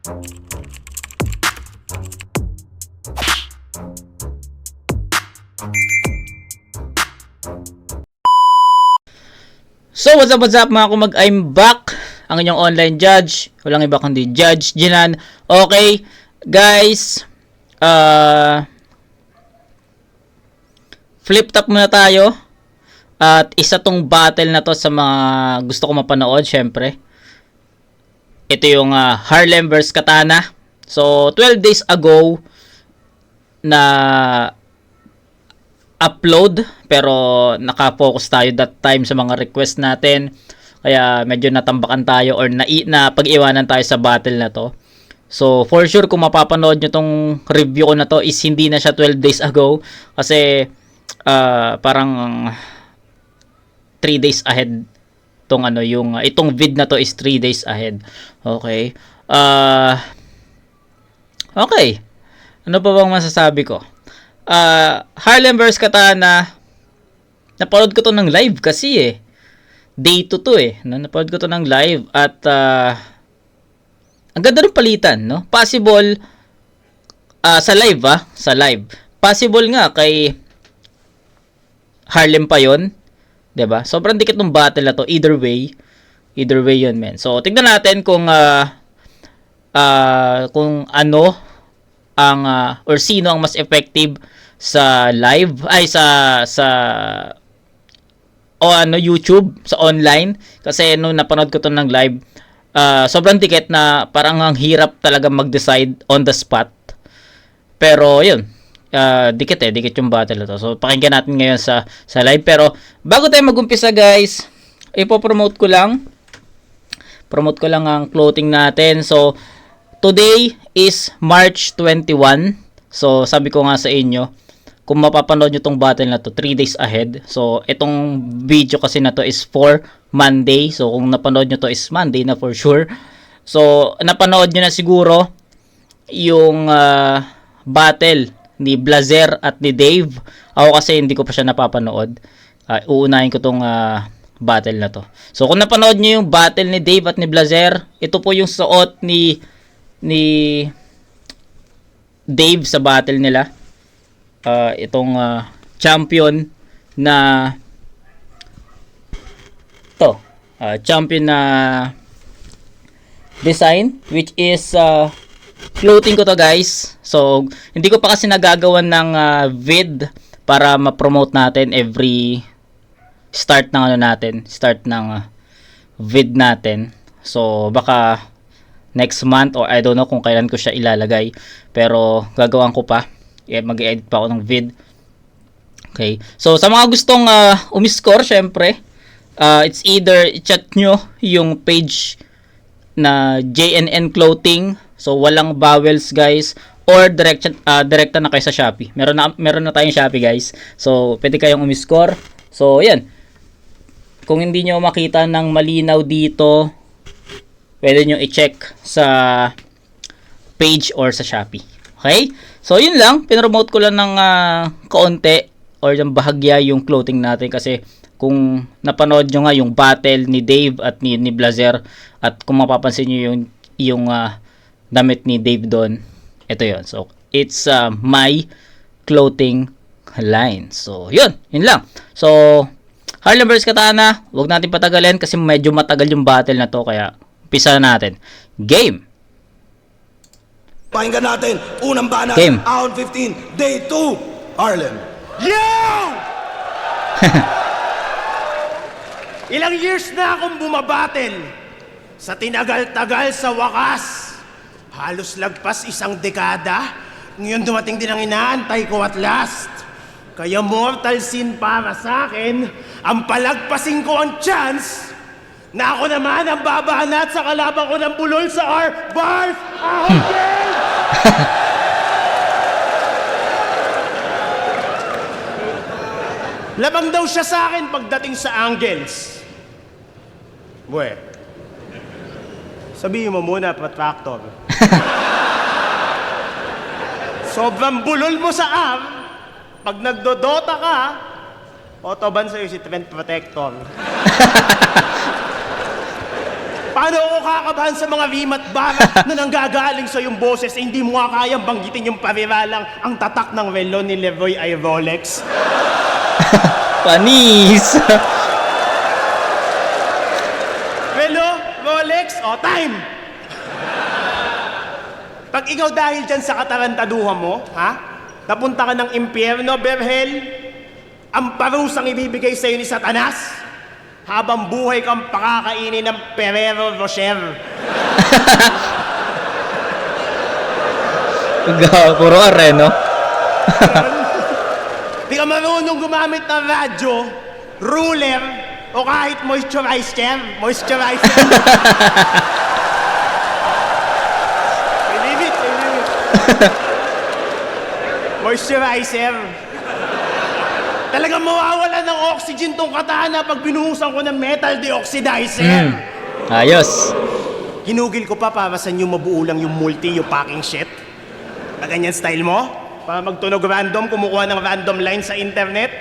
So what's up mga kumag, I'm back, ang inyong online judge, walang iba kundi Judge Jinan. Okay guys, flip top muna tayo. At isa tong battle na to sa mga gusto ko mapanood, syempre. Ito yung Harlem vs Katana. So 12 days ago na upload, pero naka-focus tayo that time sa mga request natin, kaya medyo natambakan tayo or na pag-iwanan tayo sa battle na to. So for sure kung mapapanood nyo tong review ko na to is hindi na siya 12 days ago, kasi parang 3 days ahead tong itong vid na to is 3 days ahead. Okay, okay, ano pa bang masasabi ko? Harlem vs Katana, napanood ko to ng live kasi day 2 to napanood ko to ng live at ang ganda ng palitan, no? Possible sa live, sa live possible nga kay Harlem pa yon, 'di ba? Sobrang dikit ng battle na to, either way yun, men. So tignan natin kung ano ang or sino ang mas effective sa live YouTube, sa online, kasi nung napanood ko to ng live, sobrang dikit na parang ang hirap talaga mag-decide on the spot. Pero yun, dikit yung battle na to. So pakinggan natin ngayon sa live. Pero bago tayo mag-umpisa guys, ipo-promote ko lang ang clothing natin. So today is March 21. So sabi ko nga sa inyo, kung mapapanood nyo tong battle na to 3 days ahead. So itong video kasi na to is for Monday. So kung napanood nyo to is Monday na for sure. So napanood nyo na siguro yung battle ni Blazer at ni Dave. Ako kasi hindi ko pa siya napapanood. Uunahin ko tong battle na to. So kung napanood nyo yung battle ni Dave at ni Blazer, ito po yung suot ni Dave sa battle nila. Itong champion na champion na design, which is clothing ko to guys. So hindi ko pa kasi nagagawan ng vid para ma-promote natin every start ng vid natin. So baka next month or I don't know kung kailan ko siya ilalagay, pero gagawin ko pa. Mag-edit pa ako ng vid. Okay. So sa mga gustong umiscore, syempre, it's either i-chat nyo yung page na JNN Clothing. So walang vowels guys, or direkta na kayo sa Shopee. Meron na tayong Shopee guys. So pwede kayong umiscore. So yan. Kung hindi nyo makita ng malinaw dito, pwede nyo i-check sa page or sa Shopee. Okay? So yun lang, pinromote ko lang ng kaunti or yung bahagya yung clothing natin, kasi kung napanood nyo nga yung battle ni Dave at ni Blazer, at kung mapapansin nyo yung damit ni Dave doon, ito yun. So it's my clothing line. So yun lang. So Harlem vs Katana, wag natin patagalin kasi medyo matagal yung battle na to, kaya umpisa na natin. Game! Pakinggan natin, unang banat, Round 15, Day 2, Harlem. Yo! Ilang years na akong bumabatel. Sa tinagal-tagal sa wakas. Halos lagpas 1 dekada. Ngayon dumating din ang inaantay ko at last. Kaya mortal sin para sa akin, ang palagpasin ko ang chance na ako naman ang babanat sa kalaban ko ng bulol sa R-Bars. Labang daw siya sa akin pagdating sa angles. Buwe, sabihin mo muna, Protractor. Sobrang bulol mo sa arm, pag nagdodota ka, otoban sa'yo si Trent Protector. Paano ako kakabahan sa mga rim at bara na nanggagaling sa yung boses eh, hindi mo nga kayang banggitin yung pariralang ang tatak ng relo ni Leroy ay Rolex? Panis! Relo, Rolex, o time! Pag ikaw dahil dyan sa katarantaduhan mo, ha? Napunta ka ng impyerno, Berhel, ang parusang ibibigay sa'yo ni Satanas, habang buhay kang pakakainin ng Ferrero Rocher. Puro are, no? Di ka marunong gumamit ng radyo, ruler, o kahit moisturizer. Believe it. Moisturizer. Talagang mawawala ng oxygen tong katana pag binuhusan ko ng metal deoxidizer. Ayos. Hinugil ko pa para sa inyo mabuo lang yung yung packing shit. Na ganyan style mo? Para magtunog random, kumukuha ng random line sa internet.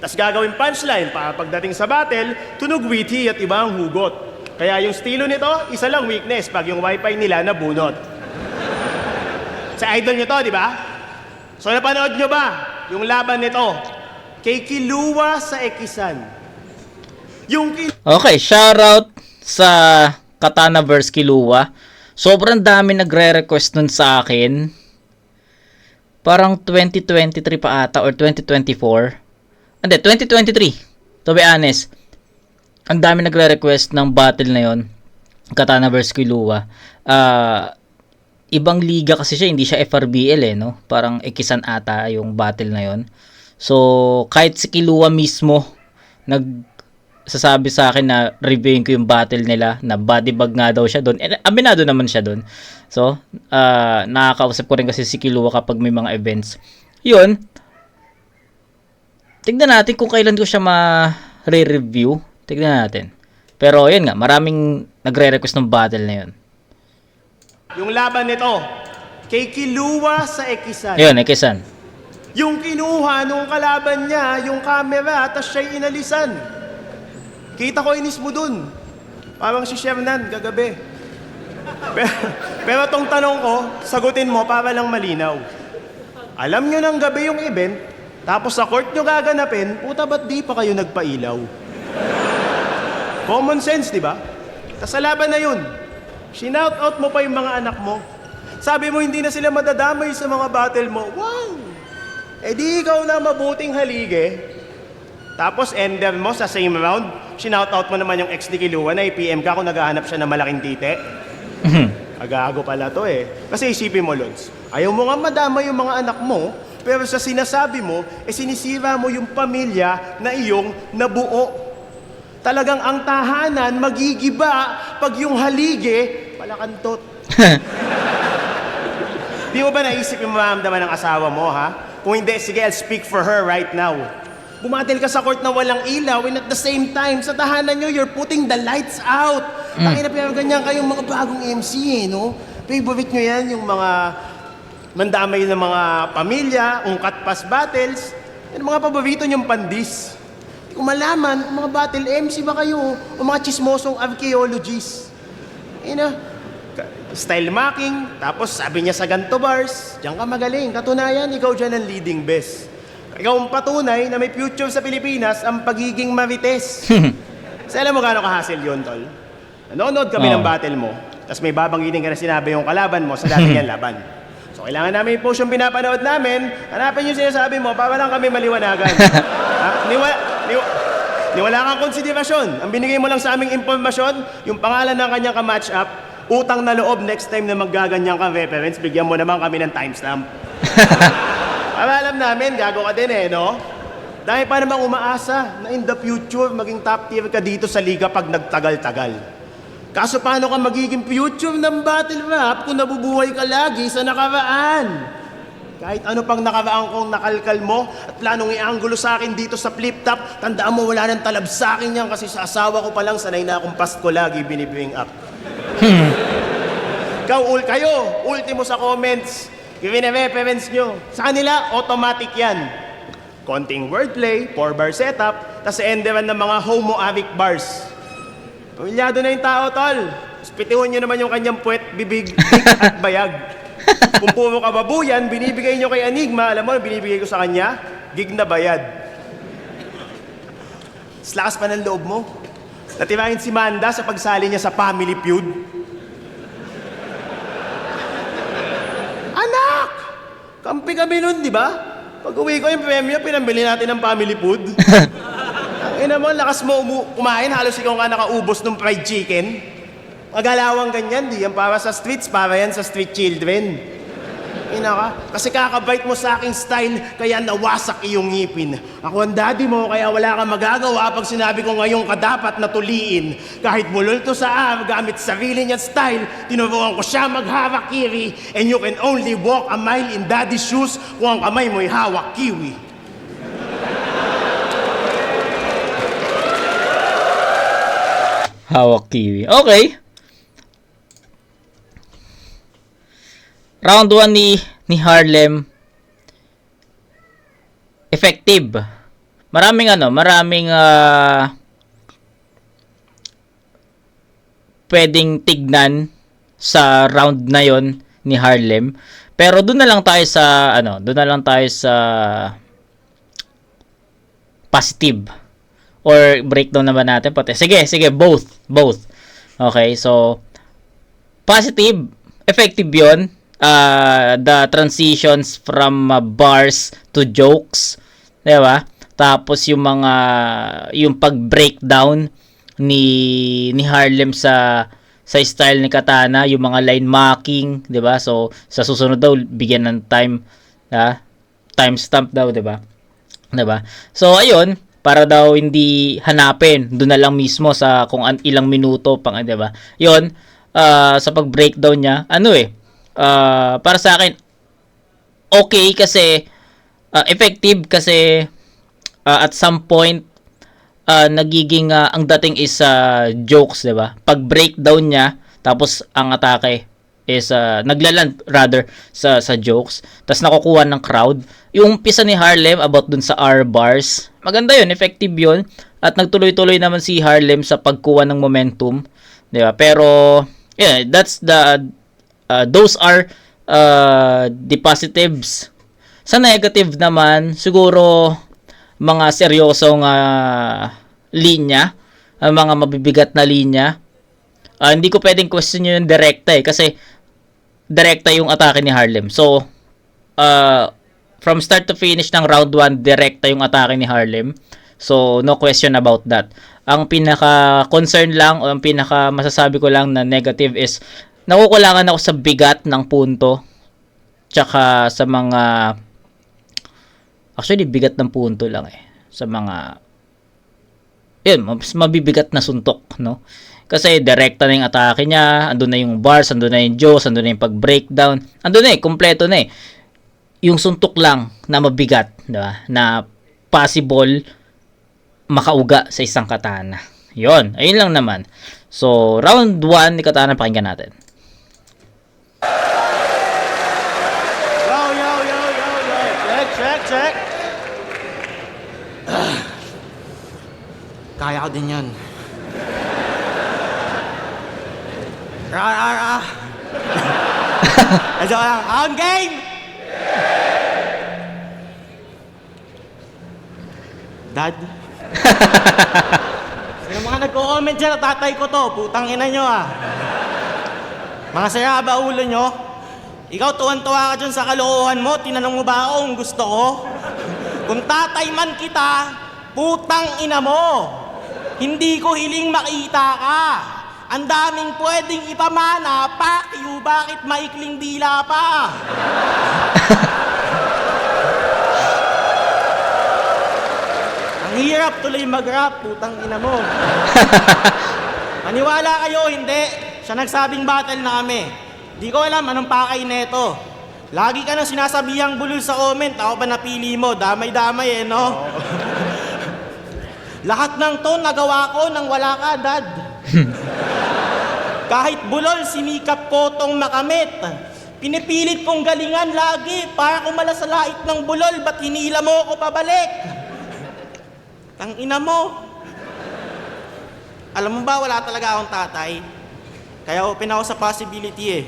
Tapos gagawin punchline para pagdating sa battle, tunog witty at iba ang hugot. Kaya yung estilo nito, isa lang weakness pag yung wifi nila nabunot. Sa idol nyo to, di ba? So napanood nyo ba yung laban nito? Kay Kiluwa sa Ekisan. Okay, shoutout sa Katana vs. Kiluwa. Sobrang dami nagre-request nun sa akin. Parang 2023 pa ata or 2024. Hindi, 2023. To be honest. Ang dami nagre-request ng battle na yon. Katana vs. Kiluwa. Ibang liga kasi siya, hindi siya FRBL eh, no? Parang Ekisan ata yung battle na yon. So, kahit si Kiluwa mismo nagsasabi sa akin na reviewin ko yung battle nila, na body bag nga daw siya doon. Aminado naman siya doon. So, nakakausap ko rin kasi si Kiluwa kapag may mga events. Yun. Tignan natin kung kailan ko siya ma-re-review. Tignan natin. Pero, yun nga, maraming nagre-request ng battle na yun. Yung laban nito, kay Kiluwa sa Ekisan. Yun, Ekisan. Yung kinuha nung kalaban niya, yung camera, tas siya'y inalisan. Kita ko inis mo dun. Parang si Shernan, gagabi. Pero tong tanong ko, sagutin mo para lang malinaw. Alam nyo ng gabi yung event, tapos sa court nyo gaganapin, puta ba't di pa kayo nagpailaw? Common sense, di ba? Tas sa laban na yun, shinout out mo pa yung mga anak mo. Sabi mo hindi na sila madadamay sa mga battle mo. Wow! Eh di ikaw na mabuting halige. Tapos ender mo sa same round, shinout-out mo naman yung ex ni Kiluwa na i-PM ka kung naghahanap siya ng malaking tite. Agago pala to eh. Kasi isipin mo, Lods, ayaw mo nga madama yung mga anak mo, pero sa sinasabi mo, sinisira mo yung pamilya na iyong nabuo. Talagang ang tahanan magigiba pag yung halige palakantot. Di mo ba naisip yung maramdaman ng asawa mo, ha? Kung hindi, sige, I'll speak for her right now. Bumatil ka sa court na walang ilaw and at the same time, sa tahanan nyo, you're putting the lights out. Tangina, pero ganyan kayong mga bagong MC eh, no? Favorite nyo yan, yung mga mandamay ng mga pamilya, ungkat pas battles, yan mga paborito nyong pandis. Kung malaman, mga battle MC ba kayo, o mga chismosong archaeologists. Style marking, tapos sabi niya sa ganto bars, diyan ka magaling. Katunayan, ikaw dyan ang leading best. Ikaw ang patunay na may future sa Pilipinas ang pagiging marites. Kasi alam mo gano'ng ka-hassle yun, tol? Nanonood kami ng battle mo, tapos may babanggitin ka na sinabi yung kalaban mo sa dati niyang laban. So kailangan namin i-post yung pinapanood namin, hanapin yung sinasabi mo para lang kami maliwanagan. Niwala kang konsiderasyon. Ang binigay mo lang sa aming impormasyon, yung pangalan ng kanyang ka-match up, utang na loob next time na maggaganyan kang reference, bigyan mo naman kami ng timestamp. Para alam namin, gago ka din eh, no? Dahil pa namang umaasa na in the future, maging top tier ka dito sa liga pag nagtagal-tagal. Kaso paano ka magiging future ng battle rap kung nabubuhay ka lagi sa nakaraan? Kahit ano pang nakaraan kong nakalkal mo at planong i-angulo sa akin dito sa flip-top, tandaan mo wala nang talab sa akin yan kasi sa asawa ko palang sanay na akong Pasko lagi binibring up. Kayo, ultimo sa comments, i-reference nyo. Sa kanila, automatic yan. Konting wordplay, 4-bar setup, tas enderan ng mga homoerotic bars. Pamilyado na yung tao, tol. Tapos pitihon nyo naman yung kanyang puwet, bibig, at bayag. Kung puro kababuyan, binibigay nyo kay Enigma, alam mo, binibigay ko sa kanya, gig na bayad. Tapos lakas pa ng loob mo. Natirahin si Manda sa pagsali niya sa Family Feud. Anak! Kampi kami nun, di ba? Pag uwi ko yung premyo, pinambili natin ng Family Food. Ang ina mo, lakas mo kumain, halos ikaw nga nakaubos ng fried chicken. Magalawang ganyan, di yan para sa streets, para yan sa street children. Ina ka, kasi kakabait mo sa aking style, kaya nawasak iyong ngipin. Ako ang daddy mo, kaya wala kang magagawa pag sinabi ko ngayon ka dapat natuliin. Kahit bulol to sa gamit sarili niyang style, tinuruan ko siya magharakiri. And you can only walk a mile in daddy's shoes kung ang kamay mo'y hawak kiwi. Hawak kiwi. Okay. Round 1 ni Harlem. Effective. Maraming pwedeng tignan sa round na yon ni Harlem. Pero doon na lang tayo sa positive. Or breakdown naman natin pati. Sige, both. Okay, so positive, effective 'yon. The transitions from bars to jokes, 'di ba? Tapos yung pag-breakdown ni Harlem sa style ni Katana, yung mga line marking, 'di ba? So sa susunod daw bigyan ng timestamp daw, 'di ba? 'Di ba? So ayun, para daw hindi hanapin, doon na lang mismo sa kung ilang minuto pang, 'di ba? 'Yon, sa pag-breakdown niya, para sa akin okay kasi effective kasi at some point nagiging ang dating is jokes, 'di ba? Pag breakdown niya tapos ang atake is naglaland rather sa jokes, tapos nakukuha ng crowd. Yung umpisa ni Harlem about dun sa R bars, maganda 'yun, effective 'yun, at nagtuloy-tuloy naman si Harlem sa pagkuha ng momentum, 'di ba? Pero yeah, that's those are the positives. Sa negative naman, siguro mga seryosong linya, mga mabibigat na linya. Hindi ko pwedeng question yung direkta kasi direkta yung atake ni Harlem. So, from start to finish ng round 1, direkta yung atake ni Harlem. So, no question about that. Ang pinaka-concern lang o ang pinaka-masasabi ko lang na negative is nakukulangan ako sa bigat ng punto, tsaka sa mga actually bigat ng punto lang sa mga mas mabibigat na suntok, no? Kasi direkta na yung atake niya, andun na yung bars, andun na yung jokes, andun na yung pag-breakdown, andun na kompleto na yung suntok lang na mabigat, diba? Na possible makauga sa isang Katana. Ayun lang naman. So, round 1 ni Katana, pakinggan natin. Check. Kaya ko din yan. Ito lang, on game! Dad? Sino mga nagko-comment dyan na tatay ko to? Putang ina nyo Mga saraba ulo nyo? Ikaw tuwan-tuwa ka dyan sa kalokohan mo, tinanong mo ba ako kung gusto ko? Kung tatay man kita, putang ina mo! Hindi ko hiling makita ka! Ang daming pwedeng ipamana, fuck you, bakit maikling dila pa? Ang hirap tuloy mag-rap, putang ina mo. Maniwala kayo, hindi. Siya nagsabing battle na kami. Di ko alam anong pakay neto. Lagi ka nang sinasabihang bulol sa comment, ako ba napili mo? Damay-damay no? Lahat ng to nagawa ko nang wala ka, Dad. Kahit bulol, sinikap ko tong makamit. Pinipilit kong galingan lagi para kumala sa lait ng bulol, ba't hinila mo ako pabalik? Tang ina mo. Alam mo ba, wala talaga akong tatay. Kaya open ako sa possibility eh.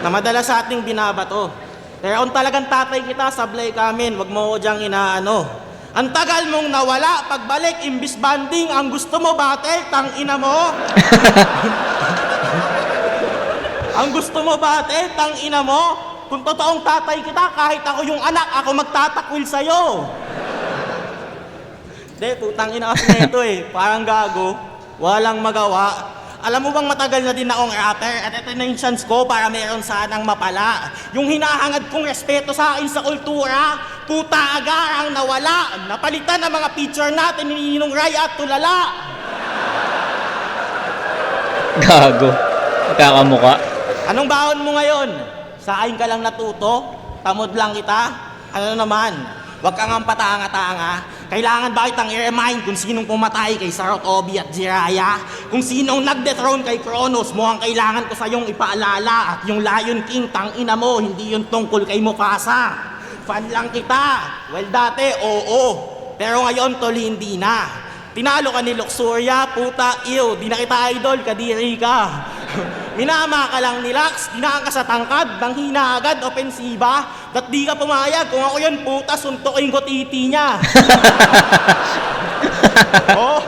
Na madalas sa ating binabato. Pero kung talagang tatay kita, sablay kami, wag mo ko diyang inaano. Ang tagal mong nawala, pagbalik, imbis banding, ang gusto mo battle, tang ina mo. Ang gusto mo battle, tang ina mo. Kung totoong tatay kita, kahit ako yung anak, ako magtatakwil sa'yo. Hindi, putang ina kasi nito eh. Parang gago, walang magawa. Alam mo bang matagal na din akong rapper at ito na yung chance ko para meron sanang mapala. Yung hinahangad kong respeto sa akin sa kultura, puta agarang nawala. Napalitan ang mga picture natin ni Ninong Ray at Tulala. Gago. Magkakamuka. Anong baon mo ngayon? Sa akin ka lang natuto? Tamod lang kita? Ano naman? Huwag kang ang patanga-tanga. Kailangan ba kitang i-remind kung sinong pumatay kay Sarot Obi at Jiraya? Kung sinong nag-dethrone kay Kronos mo ang kailangan ko sa iyong ipaalala. At yung Lion King, tangina mo, hindi yung tungkol kay Mufasa. Fan lang kita. Well, dati, oo. Pero ngayon, tol, hindi na. Tinalo ka ni Luxuria, puta, ew. Di na kita idol, kadiri ka. Minama ka lang ni Lax, dinaan ka sa tangkad, nang hina agad, opensiba. Ba't di ka pumayag? Kung ako yun, puta, suntukin ko titi niya. Oo.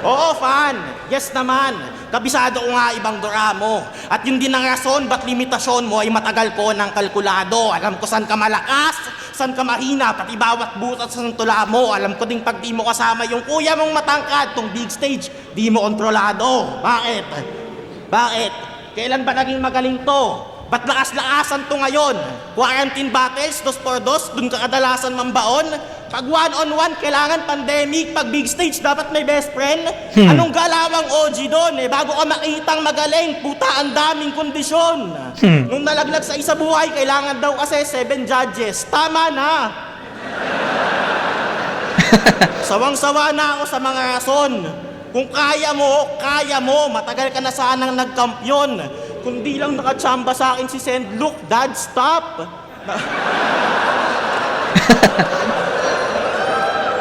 Oo, fan. Yes naman. Kabisado ko nga ibang dura mo. At yun din ang rason, ba't limitasyon mo ay matagal ko ng kalkulado. Alam ko saan ka malakas, saan ka mahina, pati bawat butat sa tula mo. Alam ko ding pag di mo kasama yung kuya mong matangkad, tong big stage, di mo kontrolado. Bakit? Bakit? Kailan ba naging magaling to? Ba't lakas-lakasan to ngayon? Quarantine battles, 2x2, dun ka kadalasan mambaon? Pag one-on-one, kailangan pandemic. Pag big stage, dapat may best friend. Anong galawang OG doon eh? Bago ka makitang magaling, puta, ang daming kondisyon. Nung nalaglag sa isa buhay, kailangan daw kasi 7 judges. Tama na. Sawang-sawa na ako sa mga rason. Kung kaya mo, matagal ka na sanang nagkampyon. Kundi lang nakachamba sa akin si Sendlook, Dad, stop!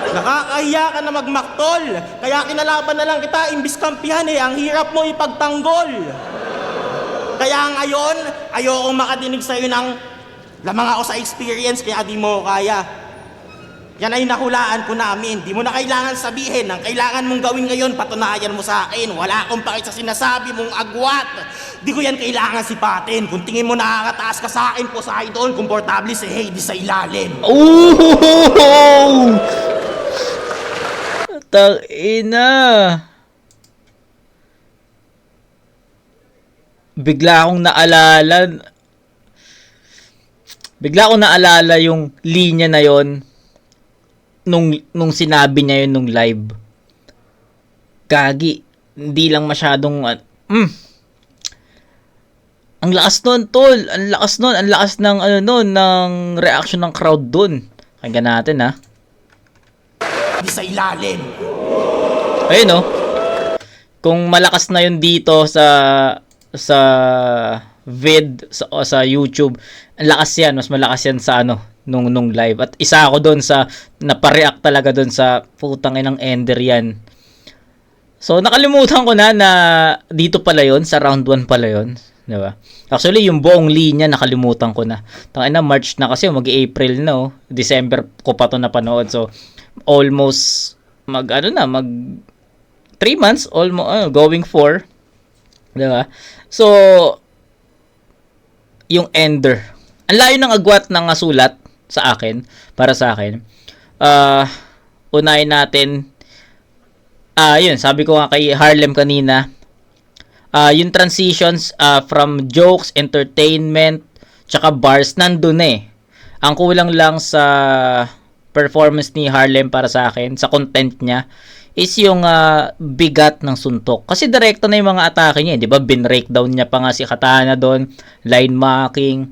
Nakakahiya ka na magmaktol, kaya kinalaban na lang kita, imbis kampihan eh, ang hirap mo ipagtanggol. Kaya ngayon, ayokong makadinig sa'yo ng lamang ako sa experience, kaya di mo kaya. Yan ay nahulaan ko namin. Di mo na kailangan sabihin. Ang kailangan mong gawin ngayon, patunayan mo sa akin. Wala akong pakit sa sinasabi mong agwat. Di ko yan kailangan sipatin. Kung tingin mo nakakataas ka sa akin, Poseidon, komportable si Hades sa ilalim. Oh! Tangina. Bigla akong naalala yung linya na yon nung sinabi niya yun nung live. Gagi, hindi lang masyadong ang lakas nun, tol. Ang lakas ng ng reaction ng crowd dun. Pakinggan natin, ha. Di sa ilalim. Ayun, no. Kung malakas na yun dito sa sa YouTube, ang lakas yan, mas malakas yan sa nung live. At isa ako doon sa napareact talaga doon sa putang inang ender yan. So nakalimutan ko na dito pala yon, sa round 1 pala yon, di ba? Actually yung buong linya nakalimutan ko na. Tangina, March na kasi, mag-April na, oh. December ko pa to napanood. So almost mag 3 months, almost going 4, di ba? So yung ender, ang layo ng agwat ng sulat sa akin, para sa akin. Unahin natin, yun, sabi ko nga kay Harlem kanina, yung transitions from jokes, entertainment, tsaka bars, nandun eh. Ang kulang lang sa performance ni Harlem para sa akin, sa content niya, is yung bigat ng suntok. Kasi direkta na yung mga atake niya, di ba? Bin-breakdown niya pa nga si Katana doon, line marking,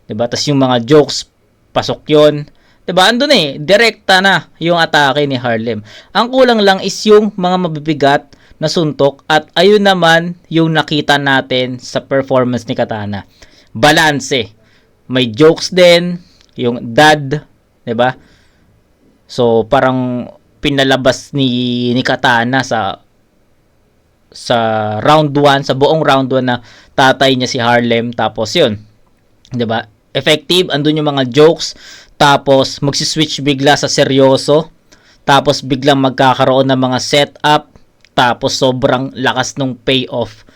di ba? Tas yung mga jokes, pasok yun. Diba? Andun eh. Direkta na yung atake ni Harlem. Ang kulang lang is yung mga mabibigat na suntok at ayun naman yung nakita natin sa performance ni Katana. Balance. May jokes din. Yung dad. Diba? So, parang pinalabas ni Katana sa round 1, sa buong round 1 na tatay niya si Harlem. Tapos yun, 'di ba? Effective, andun yung mga jokes, tapos magsi-switch bigla sa seryoso, tapos biglang magkakaroon ng mga setup, tapos sobrang lakas nung payoff.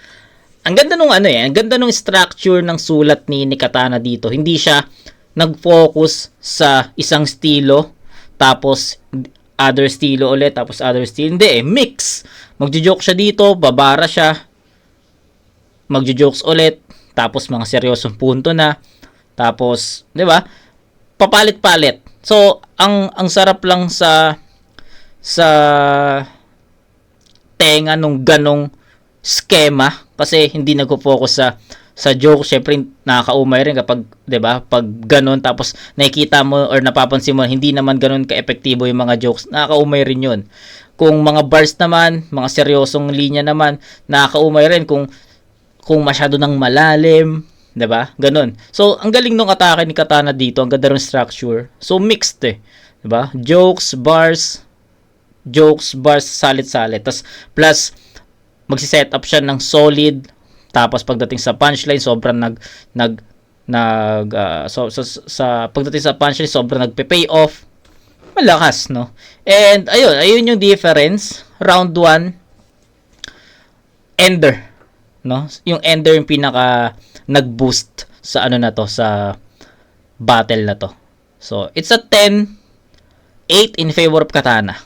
Ang ganda nung ang ganda nung structure ng sulat ni Katana dito. Hindi siya nag-focus sa isang estilo, tapos other estilo ulit, tapos other estilo. Hindi mix. Magjo-joke siya dito, babara siya, magjo-jokes ulit, tapos mga seryosong punto na. Tapos, 'di ba? Papalit-palit. So, ang sarap lang sa tenga nung ganong schema kasi hindi nagfo-focus sa joke. Syempre nakakaumay rin kapag, 'di ba? Pag ganon tapos nakikita mo or napapansin mo hindi naman ganon ka-epektibo yung mga jokes. Nakakaumay rin 'yun. Kung mga bars naman, mga seryosong linya naman, nakakaumay rin kung masyado nang malalim, 'di ba? Ganun. So, ang galing nung atake ni Katana dito, ang ganda ng structure. So, mixed 'di ba? Jokes, bars, salit-salit. Tas plus magsi-set up siya ng solid. Tapos pagdating sa punchline, sobrang sa pagdating sa punchline, sobrang nagpe-pay off. Malakas, no? And ayun yung difference. Round 1 ender, no? Yung ender yung pinaka nag-boost sa na to, sa battle na to. So, it's a 10-8 in favor of Katana.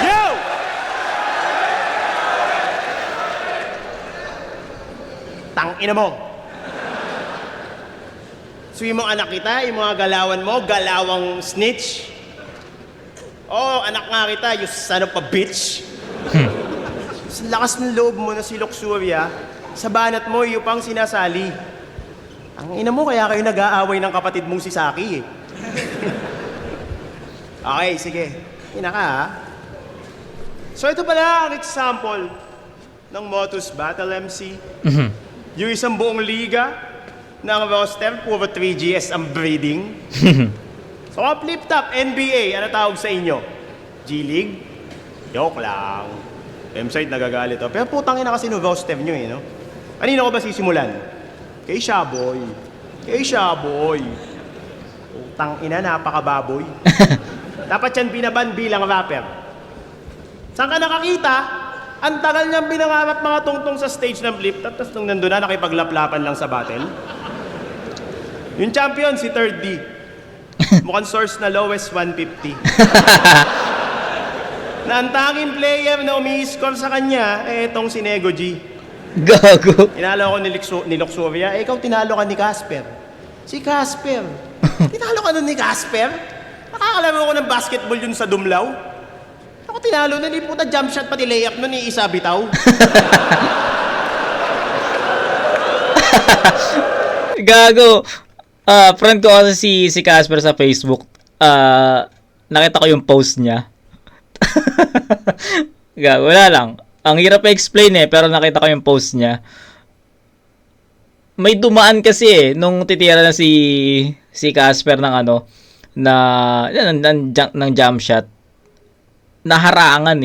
Yo! Tangina mo. Suwi mo anak kita, yung mga galawan mo, galawang snitch. Oh, anak nga kita, you son of a bitch. Sa lakas ng loob mo na si Luxuria, sa banat mo, yung pang sinasali. Ang ina mo, kaya kayo nag-aaway ng kapatid mong si Saki eh. Okay, sige. Ina ka ha. So ito pala ang example ng Motus Battle MC. Yung isang buong liga ng roster, puro 3GS ang breeding. So, flip top, NBA, ano tawag sa inyo? G-League? Joke lang. M-side nagagalit. Oh. Pero putang ina kasi no roster nyo no? Kanina ko ba sisimulan? Kay Shaboy. Putang ina, napakababoy. Dapat yan binaban bilang rapper. Saan ka nakakita? Ang tagal niyang binangarap mga tungtong sa stage ng flip top, tapos nung nandun na, nakipaglaplapan lang sa battle. Yung champion, si 3rd D. Mukhang source na lowest 150. Na ang tanging player na umi-score sa kanya, itong si Nego G. Gago. Tinalo ko ni Luxuria, ikaw tinalo ka ni Casper. Si Casper. Tinalo ka nun ni Casper? Nakakalaro ko ng basketball yun sa Dumlaw. Ako tinalo na, puta jump shot pati layup nun ni Isa Bitaw. Gago. Friend ko kasi si Casper sa Facebook. Nakita ko yung post niya. Wala lang. Ang hirap i-explain pero nakita ko yung post niya. May dumaan kasi nung titira na si Casper ng ng jump shot. Naharangan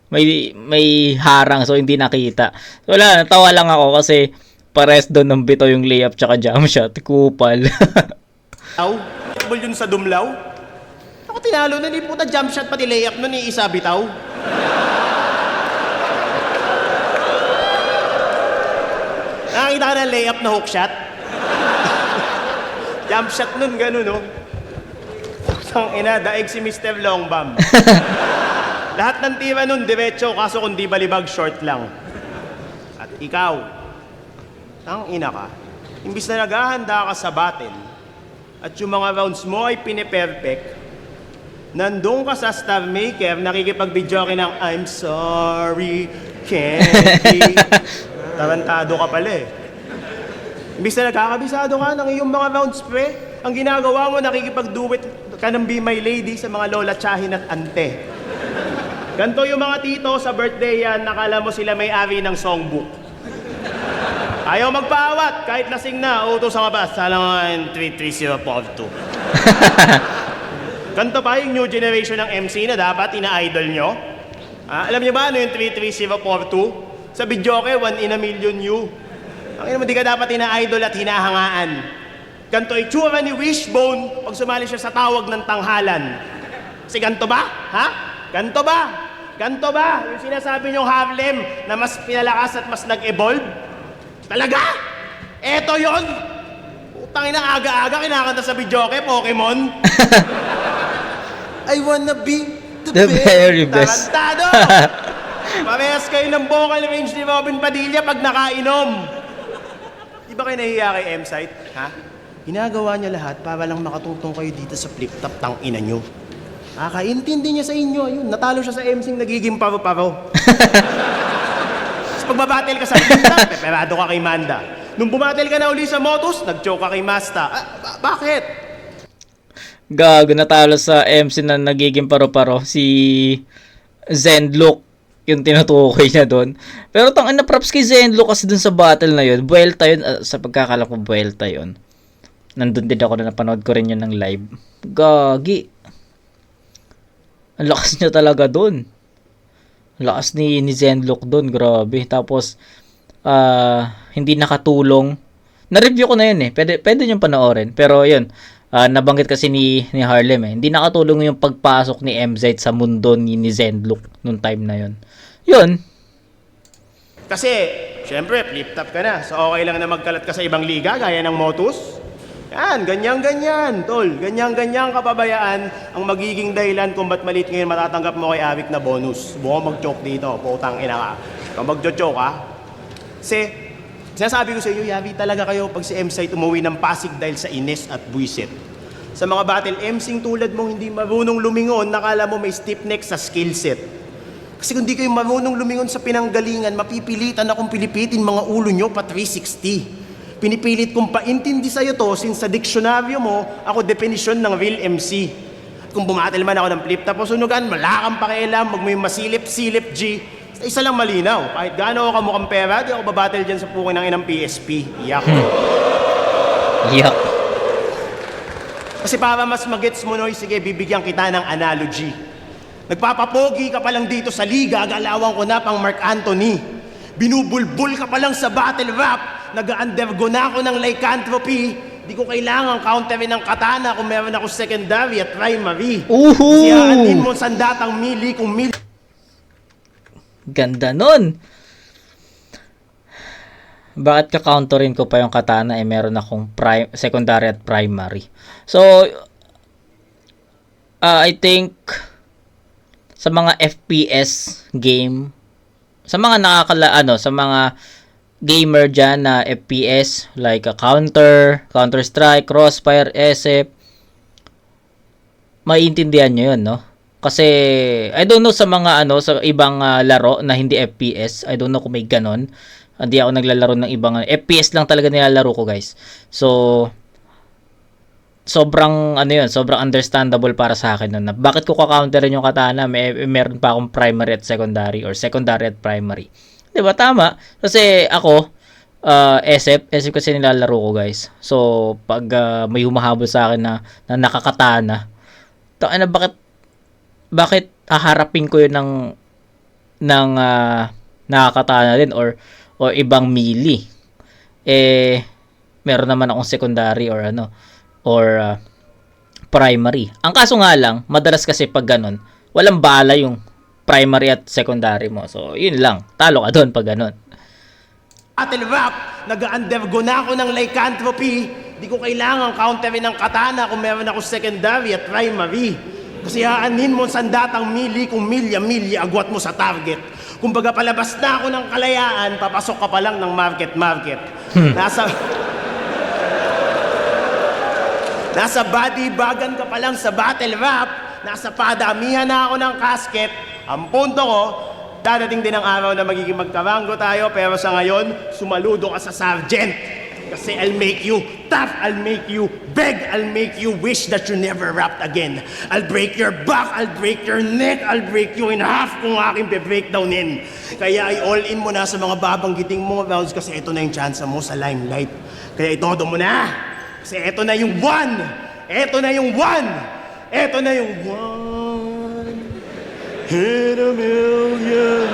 May harang so hindi nakita. So, wala, natawa lang ako kasi pares doon ng bito yung layup tsaka jump shot. Kupal. Basketball yun sa Dumlaw. Ako tinalo na, puta jump shot pati layup nun ni Isa Bitaw. Nakakita ka ng layup na hook shot? Jump shot nun, gano'n, no? Putang ina, daig si Mr. Longbam. Lahat ng tira nun, diretso, kaso kung di balibag, short lang. At ikaw, ang ina ka, imbis na naghahanda ka sa battle, at yung mga rounds mo ay piniperfect, nandun ka sa Star Maker, nakikipag-video ka ng I'm sorry, Candy. Tarantado ka pala Imbis na nagkakabisado ka ng iyong mga rounds, pre, ang ginagawa mo, nakikipag-duet ka ng Be My Lady sa mga lola, tsahin at ante. Ganto yung mga tito sa birthday yan, nakala mo sila may-ari ng songbook. Ayaw magpaawat, kahit lasing na, utos sa kabas, salangan 33042. Ganito ba yung new generation ng MC na dapat ina-idol nyo? Alam niyo ba ano yung 33042? Sa Bidyoke, 1 in a million you. Ang ina mo, di ka dapat ina-idol at hinahangaan. Ganito itsura ni Wishbone pag sumali siya sa tawag ng tanghalan. Kasi ganito ba? Ha? Ganito ba? Ganito ba? Yung sinasabi niyong Harlem na mas pinalakas at mas nag-evolve? Talaga? Eto yon. Putang ina, aga-aga kinakanta sa Bidyoke, Pokemon. I wanna be The very best. Tarantado! Parehas kayo ng vocal range ni Robin Padilla pag nakainom. Di ba kayo nahihiya kay M-Site? Ha? Ginagawa niya lahat para lang makatungtong kayo dito sa flip-top tang ina nyo. Kakaintindi niya sa inyo. Ayun, natalo siya sa MC nagiging paro-paro. Tapos pagbabattle ka sa flip-top, peperado ka kay Manda. Nung bumattle ka na uli sa Motus, nag-choke ka kay Masta. Bakit? Gago, natalo sa MC na nagiging paro-paro. Si Zenlook yung tinutukoy niya doon. Pero tang ina, props kay Zenlook kasi dun sa battle na yun. Buelta yun. Sa pagkakala ko, buelta yun. Nandun din ako na napanood ko rin yun ng live. Gagi. Ang lakas niya talaga doon. Ang lakas ni Zenlook doon. Grabe. Tapos, hindi nakatulong. Na-review ko na yun eh. Pwede nyo panoorin. Pero yun. Nabanggit kasi ni Harlem eh. Hindi nakatulong yung pagpasok ni MZ sa mundo ni Zenlook nung time na yun. Yun. Kasi, syempre, flip-top ka na. So, okay lang na magkalat ka sa ibang liga, gaya ng Motus. Yan, ganyan-ganyan, tol. Ganyan-ganyan kapabayaan ang magiging dahilan kung ba't malit ngayon matatanggap mo kay Arik na bonus. Buko mag-choke dito, putang ina ka. Kung mag-choke ka, kasi, sinasabi ko sa iyo, yabi talaga kayo pag si M-Site umuwi ng Pasig dahil sa inis at buwisit. Sa mga battle MCing tulad mong hindi marunong lumingon, nakala mo may stiff neck sa skill set. Kasi kung di kayo marunong lumingon sa pinanggalingan, mapipilitan akong pilipitin mga ulo nyo pa 360. Pinipilit kong paintindi sa'yo to since sa diksyonaryo mo, ako definisyon ng real MC. Kung bumatel man ako ng flip-top o sunugan, wala kang pakialam, wag mo yung masilip-silip G. Isa lang malinaw, kahit gaano ako kamukhang pera, di ako babattle dyan sa pukin ng inang PSP. Yak. Yak. Kasi para mas magets mo, Noy, sige, bibigyan kita ng analogy. Nagpapapogi ka pa lang dito sa liga, galawan ko na pang Mark Anthony. Binubulbul ka pa lang sa battle rap, nag-undergo na ako ng lycanthropy. Di ko kailangan counterin ng katana kung meron ako secondary at primary. Uhu! Siyaanin mo sandatang mili kung mili. Ganda nun. Bakit ka-counterin ko pa yung katana meron akong secondary at primary. So, I think sa mga FPS game, sa mga sa mga gamer dyan na FPS like Counter-Strike, Crossfire, SF, maiintindihan nyo yun, no? Kasi, I don't know sa mga sa ibang laro na hindi FPS. I don't know kung may ganon. Hindi ako naglalaro ng ibang FPS lang talaga nilalaro ko, guys. So, sobrang sobrang understandable para sa akin nun. Bakit ko ka-counterin yung katana? Meron pa akong primary at secondary or secondary at primary. 'Di ba tama? Kasi ako SF kasi nilalaro ko, guys. So, pag may humahabol sa akin na nakakatana, bakit haharapin ko yun ng nakakatana din or ibang melee? Meron naman akong secondary or primary. Ang kaso nga lang, madalas kasi pag ganun, walang bala yung primary at secondary mo. So, yun lang. Talo ka doon pag ganun. Battle rap, nag-undergo na ako ng lycanthropy. Di ko kailangan counterin ng katana kung meron ako secondary at primary. Kasi haanin mo sandatang mili kung milya-milya agwat mo sa target. Kumbaga palabas na ako ng kalayaan, papasok ka pa lang ng market. Nasa body bagan ka pa lang sa battle rap, nasa padamihan na ako ng casket. Ang punto ko, dadating din ang araw na magiging magkaranggo tayo, pero sa ngayon, sumaludo ka sa sergeant. Kasi I'll make you tough, I'll make you beg, I'll make you wish that you never rapped again. I'll break your back, I'll break your neck, I'll break you in half kung aking be-breakdownin. Kaya ay all in mo na sa mga babanggiting mo rounds kasi ito na yung chance mo sa limelight. Kaya itodo mo na. Kasi ito na yung one! Ito na yung one! Eto na yung one in a million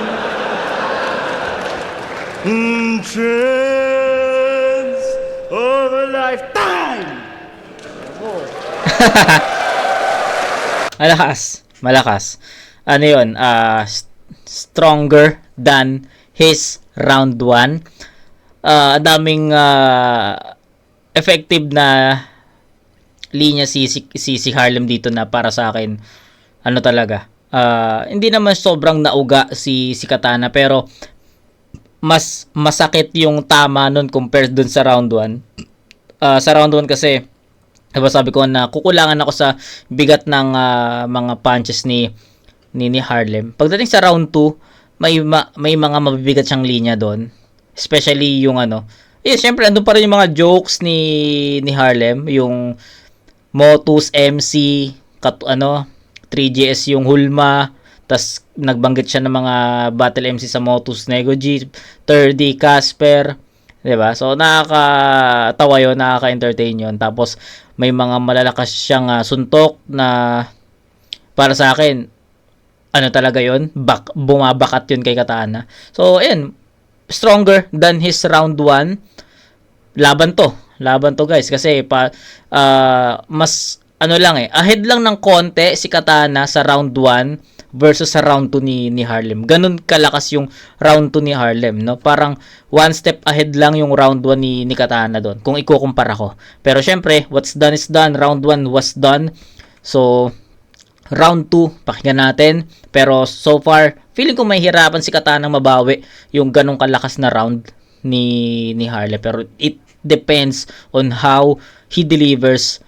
chance of a lifetime. Malakas. Ano yun? Stronger than his round 1. Daming effective na linya si Harlem dito na para sa akin. Ano talaga? Hindi naman sobrang nauga si Katana, pero mas masakit yung tama nun compared dun sa round 1. Sa round 1 kasi, diba sabi ko na kukulangan ako sa bigat ng mga punches ni Harlem. Pagdating sa round 2, may mga mabibigat siyang linya doon. Especially yung syempre andun pa rin yung mga jokes ni Harlem, yung Motus MC, 3GS yung Hulma, tas nagbanggit siya ng mga battle MC sa Motus, Nego G, 30, Casper, 'di ba? So nakakatawa 'yon, nakaka-entertain 'yon. Tapos may mga malalakas siyang suntok na para sa akin talaga 'yon, bumabakat 'yon kay Katana. So ayun, stronger than his round 1. Laban to guys, kasi mas ahead lang ng konti si Katana sa round 1 versus sa round 2 ni Harlem. Ganun kalakas yung round 2 ni Harlem, no? Parang one step ahead lang yung round 1 ni Katana doon kung ikukumpara ko. Pero syempre, what's done is done. Round 1 was done. So round 2 pakinggan natin. Pero so far, feeling ko mahihirapan si Katana mabawi yung ganung kalakas na round ni Harlem. Pero it depends on how he delivers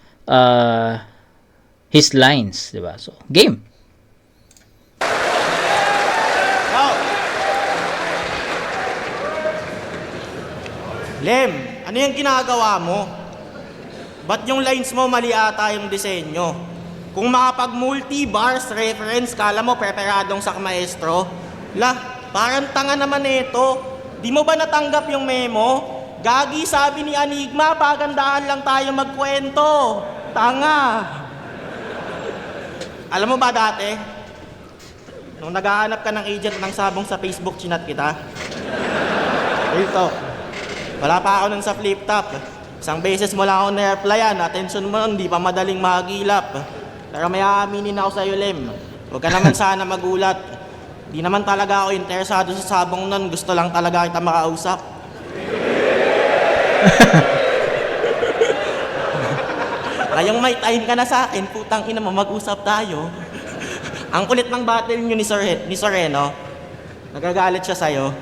his lines, 'di ba? So, game. Lem, ano yung ginagawa mo? Ba't yung lines mo mali ata yung disenyo? Kung makapag-multi-bars reference, kala mo preparadong sak maestro? Parang tanga naman ito. Di mo ba natanggap yung memo? Gagi, sabi ni Enigma, pagandahan lang tayo magkwento. Tanga. Alam mo ba dati? Nung naghahanap ka ng agent ng sabong sa Facebook, chinat kita. Dito. Wala pa ako nun sa flip top. Isang beses mo lang ako na-replyan. Attention mo nun, di pa madaling mahagilap. Pero may aaminin ako sa'yo, Lem. Huwag ka naman sana magulat. Di naman talaga ako interesado sa sabong nun. Gusto lang talaga kita makausap. Ngayong may time ka na sa akin, putang ina mo, mag-usap tayo. Ang kulit ng battle nyo ni Soreno. Nagagalit siya sa'yo.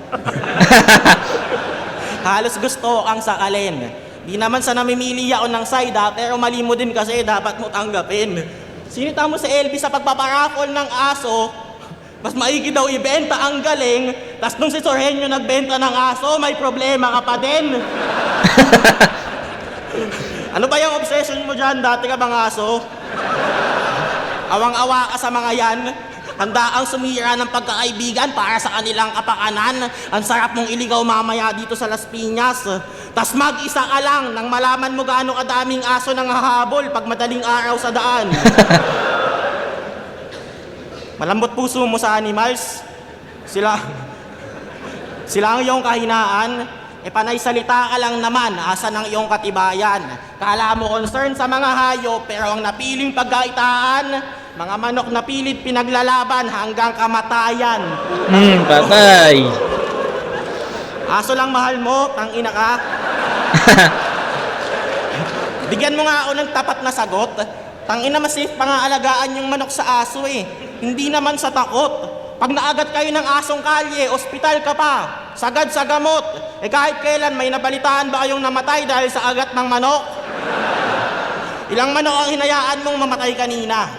Halos gusto kang sakalin. Di naman sa namimili ako ng side pero mali mo din kasi dapat mo tanggapin. Sinita mo sa LB sa pagpaparafol ng aso, mas maigi daw ibenta ang galing, tas nung si Sorhenyo nagbenta ng aso, may problema ka pa din. Ano ba yung obsession mo dyan? Dati ka bang aso? Awang-awa ka sa mga yan. Handa ang sumira ng pagkakaibigan para sa kanilang kapakanan. Ang sarap mong iligaw mamaya dito sa Las Piñas. Tas mag-isa ka lang nang malaman mo gaano kadaming aso nang hahabol pag madaling araw sa daan. Malambot puso mo sa animals. Sila ang iyong kahinaan. Panay salita ka lang naman, asan ang iyong katibayan? Kala mo concern sa mga hayop, pero ang napiling pagkaitaan, mga manok na pilit pinaglalaban hanggang kamatayan. Patay. Aso lang mahal mo, tangina ka. Bigyan mo nga ako ng tapat na sagot. Tangina, mas safe pangaalagaan yung manok sa aso eh. Hindi naman sa takot. Pag naagat kayo ng asong kalye, ospital ka pa. Sagad sa gamot. Kahit kailan, may nabalitaan ba kayong namatay dahil sa agat ng manok? Ilang manok ang hinayaan mong mamatay kanina?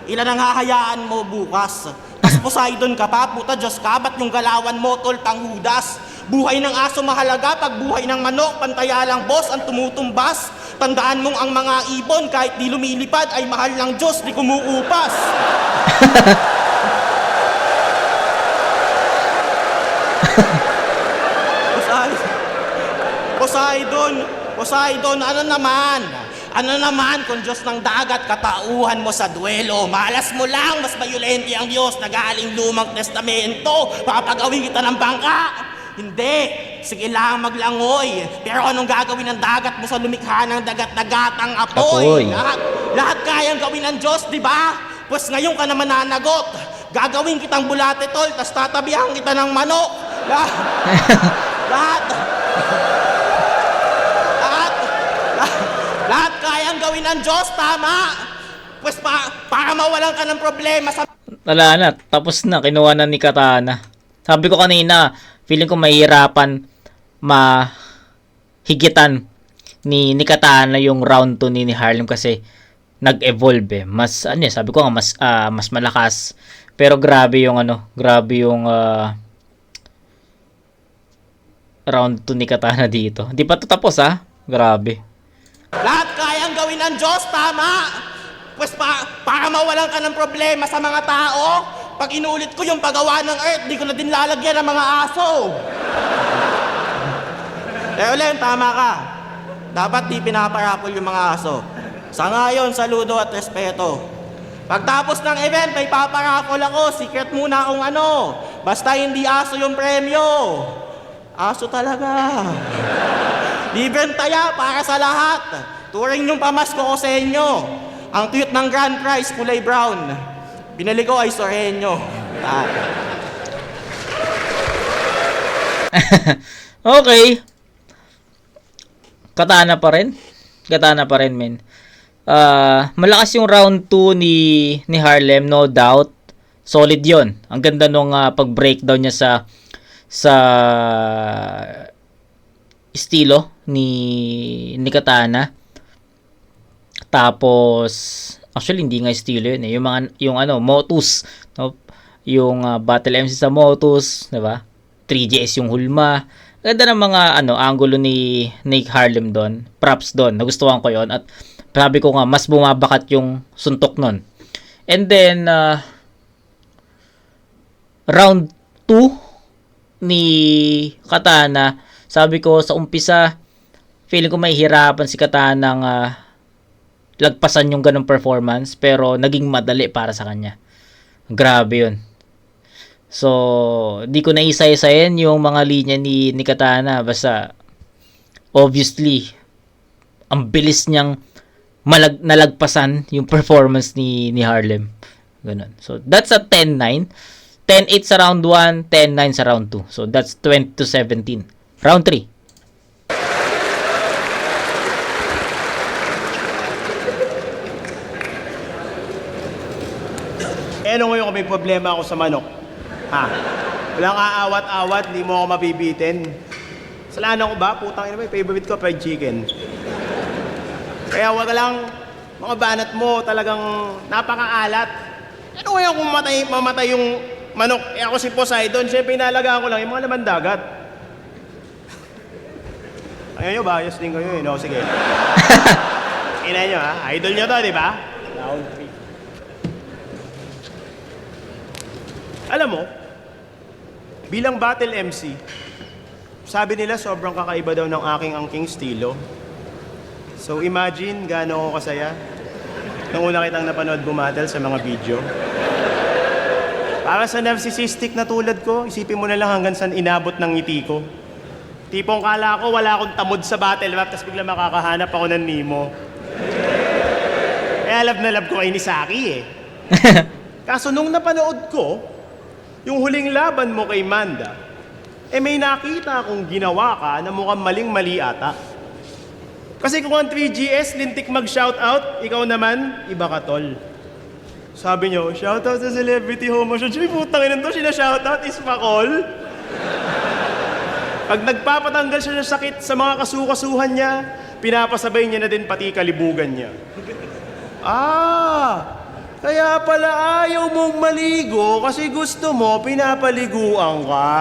Ilan ang hahayaan mo bukas? Tas Poseidon ka pa, puta Diyos ka, ba't yung galawan mo, tol, panghudas? Buhay ng aso mahalaga, pag buhay ng manok, pantayalang boss ang tumutumbas. Tandaan mong ang mga ibon, kahit di lumilipad, ay mahal ng Diyos, di kumuupas. Poseidon, ano naman? Ano naman kung Diyos ng dagat, katauhan mo sa duelo. Malas mo lang, mas mayulente ang Diyos na galing lumang testamento. Papagawin kita ng bangka. Hindi. Sige lang maglangoy. Pero anong gagawin ng dagat mo sa lumikha ng dagat-dagatang apoy? Apoy. Lahat kayang gawin ng Diyos, di ba? Pues ngayon ka naman nanagot. Gagawin kitang bulate, tol, tas tatabihan kita ng manok. Lahat. Lahat. Lahat kayang gawin ng Diyos, tama? Pues para mawalan ka ng problema sa... Wala na, tapos na, kinuha na ni Katana. Sabi ko kanina, feeling ko mahihirapan mahigitan ni Katana yung round 2 ni Harlem kasi nag-evolve eh. Mas ano eh, sabi ko nga mas malakas. Pero grabe yung round 2 ni Katana dito. Hindi pa to tapos ah. Grabe. Lahat kayang gawin ng Diyos, tama? Pues para mawalan ka ng problema sa mga tao, pag inulit ko yung paggawa ng earth, di ko na din lalagyan ng mga aso. Ulen, tama ka. Dapat di pinaparapol yung mga aso. Sa ngayon, saludo at respeto. Pagtapos ng event, may paparapol ako. Secret muna kung ano. Basta hindi aso yung premyo. Aso talaga. Libreng taya para sa lahat. Turing yung pamasko ko sa inyo. Ang tuyot ng grand prize, kulay brown. Binili ko ay Soreño. Okay. Katana pa rin. Katana pa rin, men. Malakas yung round 2 ni Harlem, no doubt. Solid yon. Ang ganda nung pag-breakdown niya sa estilo ni Katana. Tapos actually hindi nga estilo yun eh. Yung Motus, no? Yung battle MC sa Motus, 'di ba? 3GS yung hulma. Ganda ng mga angulo ni Harlem doon. Props doon. Nagustuhan ko 'yon at sabi ko nga mas bumabakat yung suntok nun. And then round 2 ni Katana, sabi ko sa umpisa feeling ko mahihirapan si Katana ng lagpasan yung ganong performance, pero naging madali para sa kanya. Grabe yun. So, di ko na isa-isayin yung mga linya ni Katana, basta obviously ang bilis niyang nalagpasan yung performance ni Harlem. Ganun. So, that's a 10-9. 10-8 sa round 1, 10-9 sa round 2. So, that's 20-17. Round 3. Ano ngayon kung may problema ako sa manok? Ha? Walang aawat-awat, hindi mo ako mabibitin. Salanan ko ba? Putang ina mo, favorite ko, fried chicken. Kaya wag lang, mga banat mo, talagang napakaalat. Ano ngayon kung mamatay yung manok? Ako si Poseidon, syempre inalagaan ko lang yung mga laman dagat. Ayaw nyo ba? Ayos din kayo eh. No, sige. Ina nyo ha? Idol nyo to, di ba? Round 3. Alam mo, bilang battle MC, sabi nila sobrang kakaiba daw ng aking angking estilo. So imagine gaano ako kasaya nung una kitang napanood bumattle sa mga video. Para sa narcissistic na tulad ko, isipin mo na lang hanggang saan inabot ng ngiti ko. Tipong kala ko wala akong tamod sa battle map, tapos bigla makakahanap ako ng Nemo. Kaya love na love ko kay Nisaki eh. Kaso nung napanood ko, yung huling laban mo kay Manda, may nakita akong ginawa ka na mukhang maling-mali ata. Kasi kung ang 3GS, lintik mag-shoutout, ikaw naman, iba ka tol. Sabi nyo, shoutout sa celebrity homo siya. Uy, putang ina to, sina-shoutout is pakol. Pag nagpapatanggal siya ng sakit sa mga kasukasuhan niya, pinapasabay niya na din pati kalibugan niya. Kaya pala ayaw mong maligo kasi gusto mo pinapaliguan ka.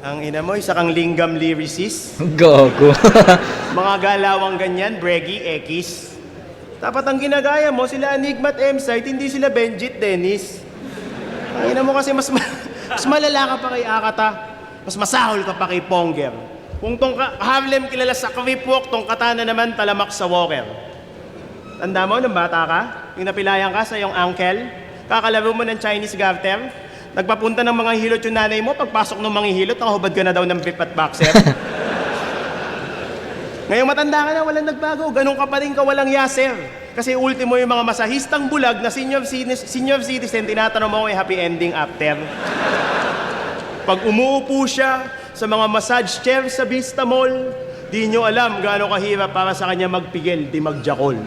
Ang ina mo, isa kang linggam lyricist. Gogo. Mga galawang ganyan, Breggy, Ekis. Dapat ang ginagaya mo, sila Enigma at M-Site, hindi sila Benjit, Dennis. Ang ina mo kasi mas malala ka pa kay Akata. Mas masahol ka pa kay Ponger. Kung tong Harlem kilala sa Kripwalk, tong Katana naman talamak sa Walker. Tanda mo, nung bata ka, yung napilayan ka sa iyong uncle, kakalaro mo ng Chinese garter, nagpapunta ng mga hilot yung nanay mo, pagpasok ng mga hilot, nakahubad ka na daw ng brief at boxer. Ngayong matanda ka na, walang nagbago, ganun ka pa rin ka walang yaser. Kasi ultimo yung mga masahistang bulag na senior citizen, tinatanong mo ay happy ending after. Pag umuupo siya sa mga massage chair sa Vista Mall, di nyo alam gaano kahirap para sa kanya magpigil, di magjakol.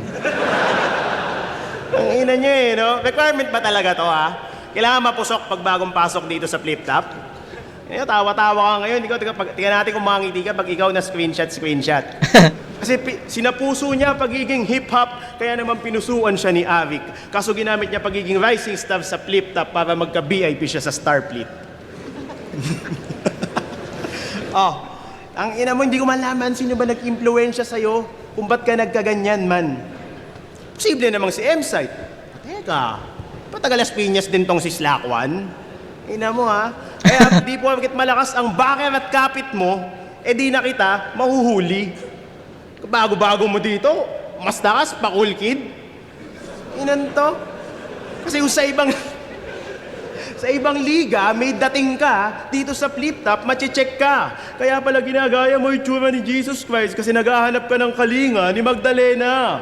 Ang ina nyo no? Requirement ba talaga to, ha? Kailangan mapusok pag bagong pasok dito sa flip top. Tawa-tawa ka ngayon. Tingnan natin kung mangiti ka pag ikaw na screenshot. Kasi sinapuso niya pagiging hip-hop, kaya naman pinusuan siya ni Avic. Kaso ginamit niya pagiging rising star sa flip top para magka-VIP siya sa Starfleet. Ang ina mo, hindi ko malaman sino ba nag-impluensya sa'yo kung ba't ka nagkaganyan man. Posible namang si M-Site. Teka, patagal Las Piñas din tong si Slakwan. Ina mo ha. Kaya di po bakit malakas ang baker at kapit mo, di na kita mahuhuli. Bago-bago mo dito, mas takas pa cool kid. Inan to. Kasi kung sa ibang liga, may dating ka, dito sa flip top, mache-check ka. Kaya pala ginagaya mo yung tsura ni Jesus Christ kasi naghahanap ka ng kalinga ni Magdalena.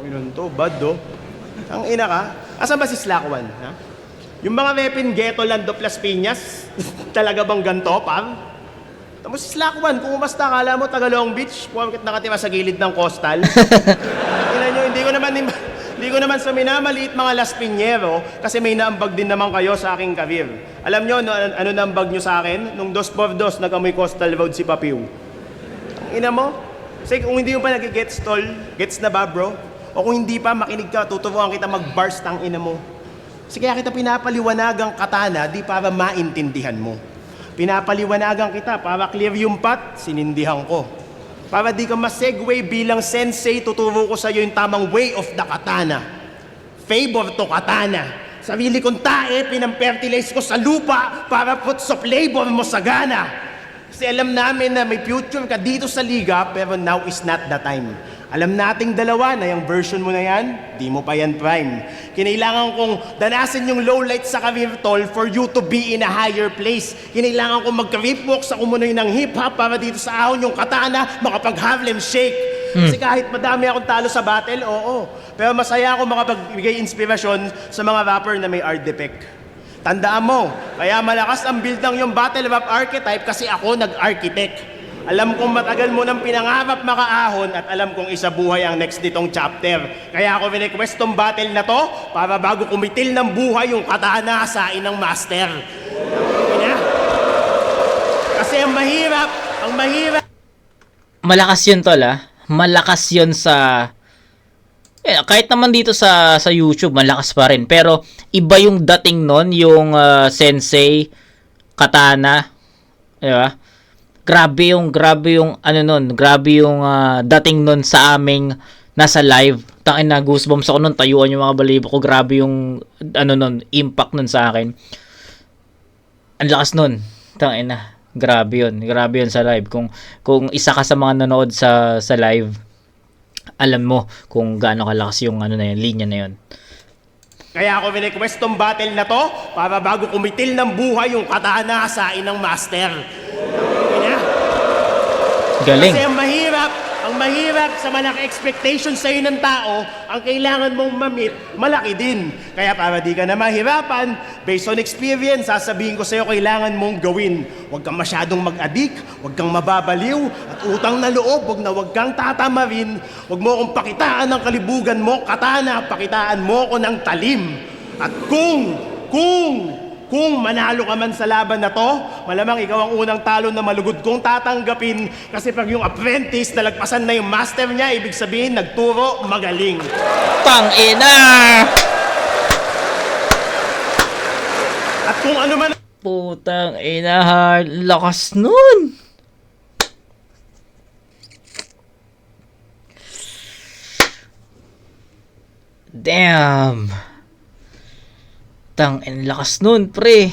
Inan to, bad do. Ang ina ka, asan ba si Slakwan? Ha? Yung mga repin ghetto land of Las Piñas, talaga bang ganto, par? Tapos si Slakwan, kung umasta, kala mo taga Long Beach, bakit nakatira sa gilid ng coastal? Ina nyo, hindi ko naman sa minamaliit mga Las Piñero kasi may naambag din naman kayo sa aking career. Alam nyo, ano naambag nyo sa akin? Nung 2x2, nag-amoy coastal road si Papiw. Ang ina mo? Kasi kung hindi mo pa nag-gets tol, gets na ba bro? O kung hindi pa, makinig ka, tuturuan kita mag-bars tang ina mo. Kasi kaya kita pinapaliwanagang katana, di para maintindihan mo. Pinapaliwanagan kita para clear yung path, sinindihan ko. Para di ka ma-segue bilang sensei, tuturo ko sa'yo yung tamang way of the katana. Favor to katana. Sarili kong tae, pinampertilize ko sa lupa para fruits of labor mo sagana. Kasi alam namin na may future ka dito sa liga, pero now is not the time. Alam nating dalawa na yung version mo na yan, di mo pa yan prime. Kinailangan kong danasin yung low light sa career tol for you to be in a higher place. Kinailangan kong mag-ripwalk sa kumunoy ng hip-hop para dito sa ahon yung katana makapag-Harlem shake. Kasi kahit madami akong talo sa battle, oo. Pero masaya ako makapagbigay inspirasyon sa mga rapper na may art defect. Tandaan mo, kaya malakas ang build ng yung battle rap archetype kasi ako nag-architect. Alam kong matagal mo nang pinangarap makaahon at alam kong isa buhay ang next nitong chapter. Kaya ako request tong battle na to para bago kumitil ng buhay yung katana sa inang master. Kasi ang mahirap. Malakas yun tol Malakas yun sa... kahit naman dito sa YouTube, malakas pa rin. Pero iba yung dating nun, yung sensei, katana, diba? Grabe yung dating nun sa aming nasa live. Tangin na, goosebumps ako nun, tayuan yung mga balibo ko. Grabe yung impact nun sa akin. Ang lakas nun. Tangin na, grabe yun sa live. Kung isa ka sa mga nanood sa live, alam mo kung gaano kalakas yung linya na yun. Kaya ako request tong battle na to para bago kumitil ng buhay yung katana sa inang master. Galing. Kasi ang mahirap sa malaki expectation sa'yo ng tao, ang kailangan mong mamit, malaki din. Kaya para di ka na mahirapan, based on experience, sasabihin ko sa'yo kailangan mong gawin. Huwag kang masyadong mag-addict, huwag kang mababaliw, at utang na loob, huwag kang tatamarin, huwag mo akong pakitaan ng kalibugan mo, katana, pakitaan mo ko ng talim. At kung manalo ka man sa laban na to, malamang ikaw ang unang talo na malugod kong tatanggapin kasi pag yung apprentice nalagpasan na yung master niya, ibig sabihin nagturo, magaling. Tangina! At kung ano man... Putang ina, hard. Lakas nun! Damn! Lakas nun, pre.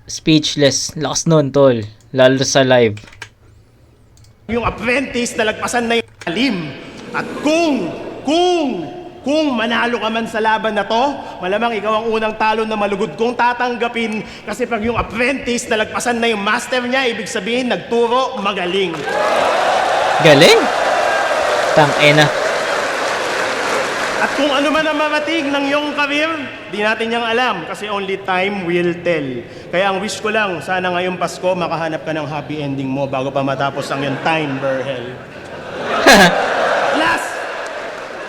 Speechless. Lakas nun, tol. Lalo sa live. Yung apprentice nalagpasan na yung alim. At kung manalo ka man sa laban na to, malamang ikaw ang unang talo na malugod kong tatanggapin kasi pag yung apprentice nalagpasan na yung master niya, ibig sabihin nagturo, magaling. Galing! Tangina. At kung ano man ang mamatig ng iyong career, di natin niyang alam kasi only time will tell. Kaya ang wish ko lang, sana ngayong Pasko makahanap ka ng happy ending mo bago pa matapos ang iyong time, Berhel.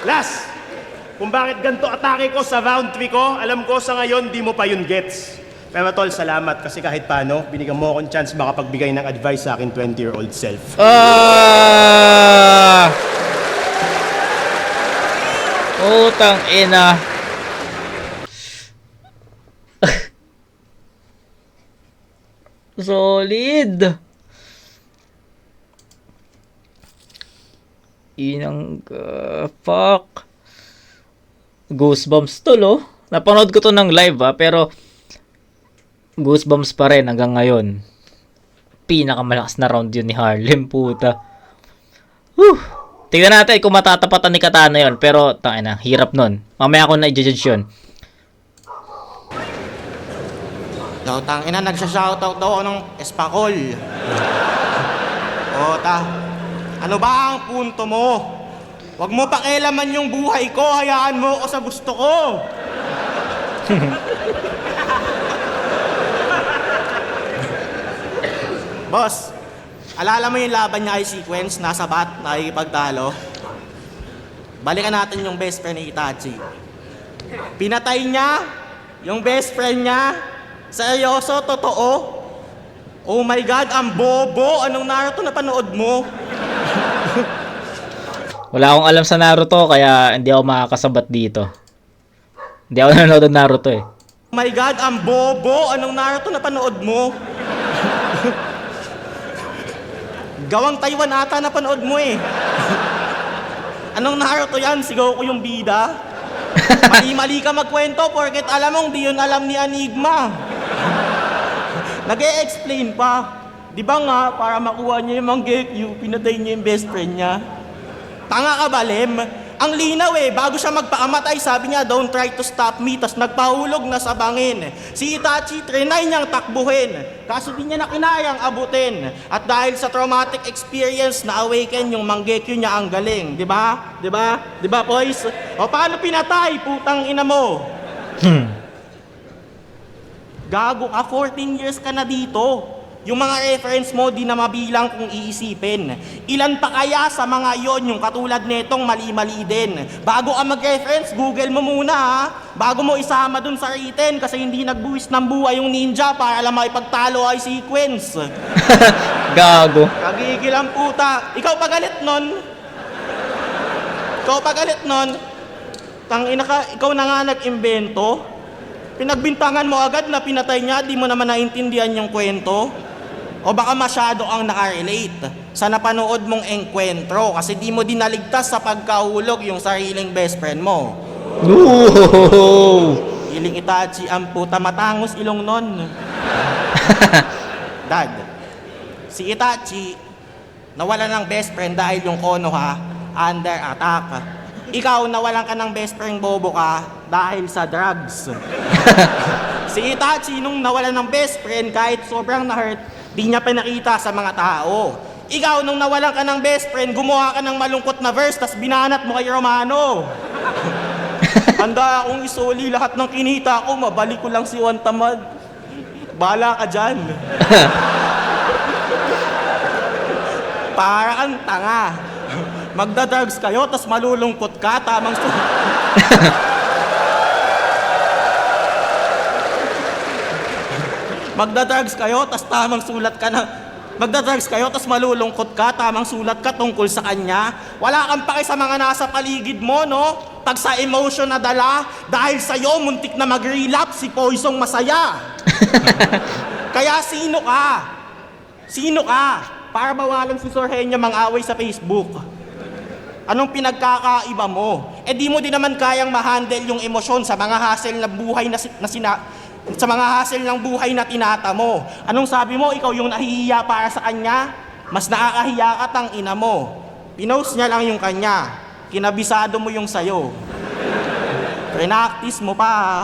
Last! Kung bakit ganito atake ko sa round 3 ko, alam ko sa ngayon di mo pa yun gets. Pero tol, salamat kasi kahit paano, binigyan mo akong chance makapagbigay ng advice sa akin 20-year-old self. Utang ina. Solid. Inang fuck. Goosebumps tol, oh. Napanood ko to ng live, pero goosebumps pa rin hanggang ngayon. Pinakamalakas na round yun ni Harlem, puta. Whew. Tingnan natin kung matatapatan ni Katana yon, pero tangina, hirap nun. Mamaya ako na i-judge yun. Daw, tangina, nagsha-shoutout daw ako ng espakol. O, ano ba ang punto mo? Huwag mo pakialaman yung buhay ko, hayaan mo ako sa gusto ko. Boss, alala mo yung laban niya ay sequence, nasa bat, nakikipagtalo? Balikan natin yung best friend ni Itachi. Pinatay niya yung best friend niya. Seryoso, totoo? Oh my God, ang bobo! Anong Naruto na panood mo? Wala akong alam sa Naruto, kaya hindi ako makakasabat dito. Hindi ako nanonood ng Naruto eh. Oh my God, ang bobo! Anong Naruto na panood mo? Gawang Taiwan ata na panood mo eh. Anong Naruto yan? Sigaw ko yung bida? Mali-mali ka magkwento porket alam mong di yun alam ni Enigma. Nag-e-explain pa. Di ba nga, para makuha niya yung Mangekyou, pinatay niya yung best friend niya? Tanga ka ba, Lem? Ang linaw eh, bago siya magpakamatay, sabi niya, don't try to stop me, tas nagpahulog na sa bangin. Si Itachi, trinay niyang takbuhin, kaso di niya na kinayang abutin. At dahil sa traumatic experience, na-awaken yung Mangekyou niya ang galing. Di ba? Di ba? Di ba, boys? O paano pinatay, putang ina mo? Gago ka, 14 years ka na dito. Yung mga reference mo, di na mabilang kung iisipin. Ilan pa kaya sa mga yon yung katulad netong mali-mali din? Bago ka mag-reference, Google mo muna ha. Bago mo isama dun sa written kasi hindi nagbuwis ng buhay yung ninja para lang makipagtalo ay sequence. Gago. Kagigil ang puta. Ikaw pagalit nun? Ikaw pagalit nun? Tangina ka, ikaw na nga nag-imbento? Pinagbintangan mo agad na pinatay niya, di mo naman naintindihan yung kwento? O baka masyado ang nakarelate sa napanood mong engkwentro kasi di mo dinaligtas sa pagkahulog yung sariling best friend mo. No! Iling Itachi ang puta, matangos ilong nun. Dad, si Itachi nawala ng best friend dahil yung Konoha under attack. Ikaw nawalan ka ng best friend, bobo ka dahil sa drugs. Si Itachi nung nawalan ng best friend kahit sobrang na-hurt, di niya pinakita sa mga tao. Ikaw nung nawalan ka ng best friend, gumawa ka ng malungkot na verse tas binanat mo kay Romano. Handa akong isuli lahat ng kinita ko, mabalik ko lang si Juan Tamad. Bala ka dyan. Para kang tanga. Magda-drugs kayo, tas malulungkot ka, tamang Magda-drugs kayo, tas tamang sulat ka na. Magda-drugs kayo, tas malulungkot ka, tamang sulat ka tungkol sa kanya. Wala kang pake sa mga nasa paligid mo, no? Pag sa emotion na dala, dahil sa'yo, muntik na mag-relapse si Poisong masaya. Kaya sino ka? Sino ka? Para bawalan si Sorhenya mang-away sa Facebook. Anong pinagkakaiba mo? Eh di mo din naman kayang ma-handle yung emosyon sa mga hassle na buhay At sa mga hassle ng buhay na tinata mo. Anong sabi mo? Ikaw yung nahihiya para sa kanya? Mas nakakahiya ka tang ina mo. Pinost niya lang yung kanya. Kinabisado mo yung sayo. Prenactice mo pa ha.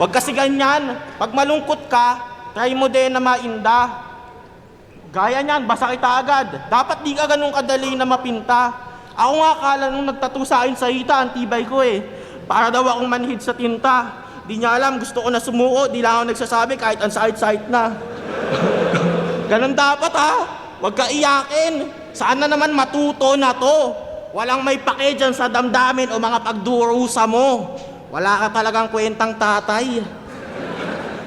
Huwag kasi ganyan. Pag malungkot ka, try mo din na mainda. Gaya niyan, basa kita agad. Dapat di ka ganun kadali na mapinta. Ako nga akala nung nagtattoo sa akin sa hita, ang tibay ko eh. Para daw akong manhid sa tinta. Di niya alam, gusto ko na sumuko, di lang ako nagsasabi kahit ang side-side na. Ganun dapat ha. Huwag ka iyakin. Saan na naman matuto na to? Walang may pake dyan sa damdamin o mga pagdurusa mo. Wala ka talagang kwentang tatay.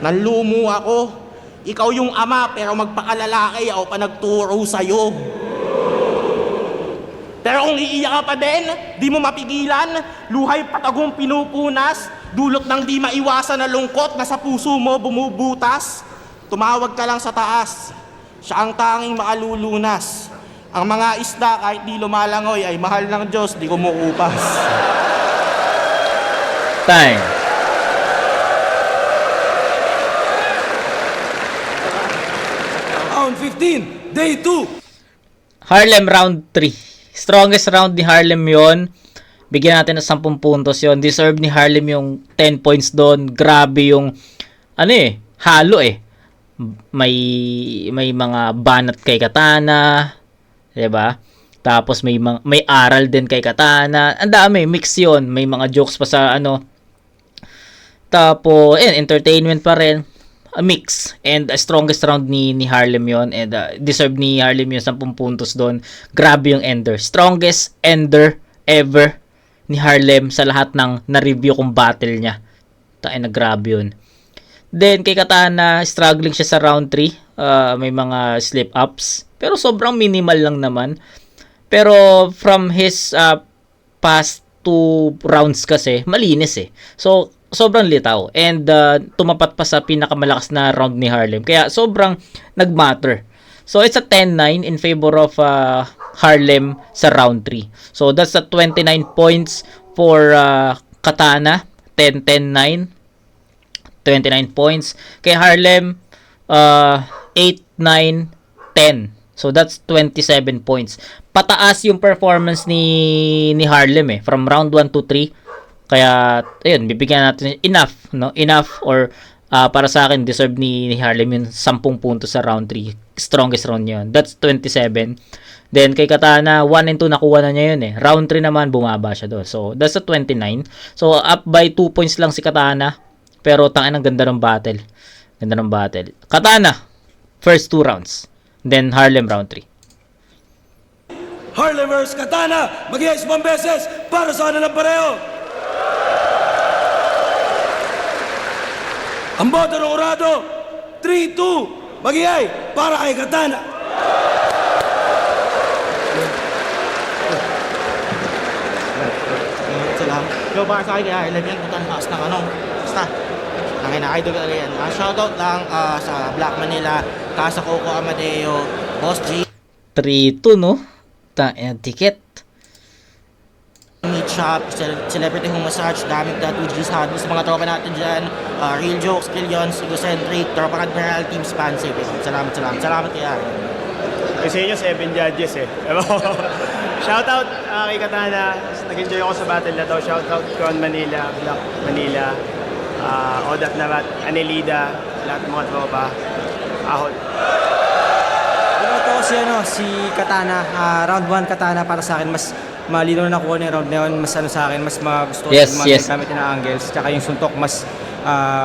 Nanlumo ako. Ikaw yung ama pero magpakalalaki ako pa nagturo sa'yo. Pero kung iiyak ka pa din, di mo mapigilan, luhay patagong pinupunas, dulot ng di maiwasan na lungkot na sa puso mo bumubutas, tumawag ka lang sa taas, siya ang tanging makalulunas. Ang mga isda kahit di lumalangoy ay mahal ng Diyos, di kumukupas. Time. Round 15, day 2. Harlem round 3. Strongest round ni Harlem yon. Bigyan natin ng 10 puntos yon. Deserve ni Harlem yung 10 points doon. Grabe yung halo eh. May mga banat kay Katana, 'di ba? Tapos may aral din kay Katana. Ang dami, mix yon. May mga jokes pa sa Tapos entertainment pa rin. A mix, and strongest round ni Harlem yon, and deserve ni Harlem yung 10 puntos doon. Grabe yung ender, strongest ender ever ni Harlem sa lahat ng na-review kong battle niya. Na grabe yun. Then kay Katana, struggling siya sa round 3, may mga slip ups pero sobrang minimal lang naman. Pero from his past 2 rounds kasi malinis eh, so sobrang litaw, and tumapat pa sa pinakamalakas na round ni Harlem, kaya sobrang nagmatter. So it's a 10-9 in favor of Harlem sa round 3. So that's a 29 points for Katana, 10-10-9, 29 points. Kay Harlem 8-9-10, so that's 27 points. Pataas yung performance ni Harlem from round 1 to 3. Kaya, ayun, bibigyan natin enough or para sa akin, deserve ni Harlem yung 10 puntos sa round 3. Strongest round yun. That's 27. Then, kay Katana, 1 and 2 nakuha na niya yun eh. Round 3 naman, bumaba siya doon. So, that's a 29. So, up by 2 points lang si Katana. Pero, tangin ang ganda ng battle. Ganda ng battle. Katana, first 2 rounds. Then, Harlem, round 3. Harlem vs. Katana, mag-iayos 1 beses para sa kanilang pareho. Ang boto ng urado, 3-2, mag-iay para kay Katana. Salamat. Yo, para sa akin, kaya ilan yan, putan, taas ng basta, nangin na idol talaga yan. Shoutout lang sa Black Manila, Casa Coco Amadeo, Boss G, 3-2, no? Ticket. Meat Shop, Celebrity Home Massage, daming tattoo G's Hobbies, mga tropa natin dyan, Real Jokes, Killions, Egocentric, Tropa Admiral, Team Spansafe. Salamat kaya. Kasi inyo 7 judges eh. Shoutout kay Katana. Nag-enjoy ako sa battle na to. Shoutout Con Manila, Black Manila, Odat Narat, Anelida, lahat ng mga tropa. Ahot. Si Katana, round 1 Katana para sa akin, mas malino na nakuha niya round na yun, mas sa akin, mas magusto Yes. gamit na angles, tsaka yung suntok mas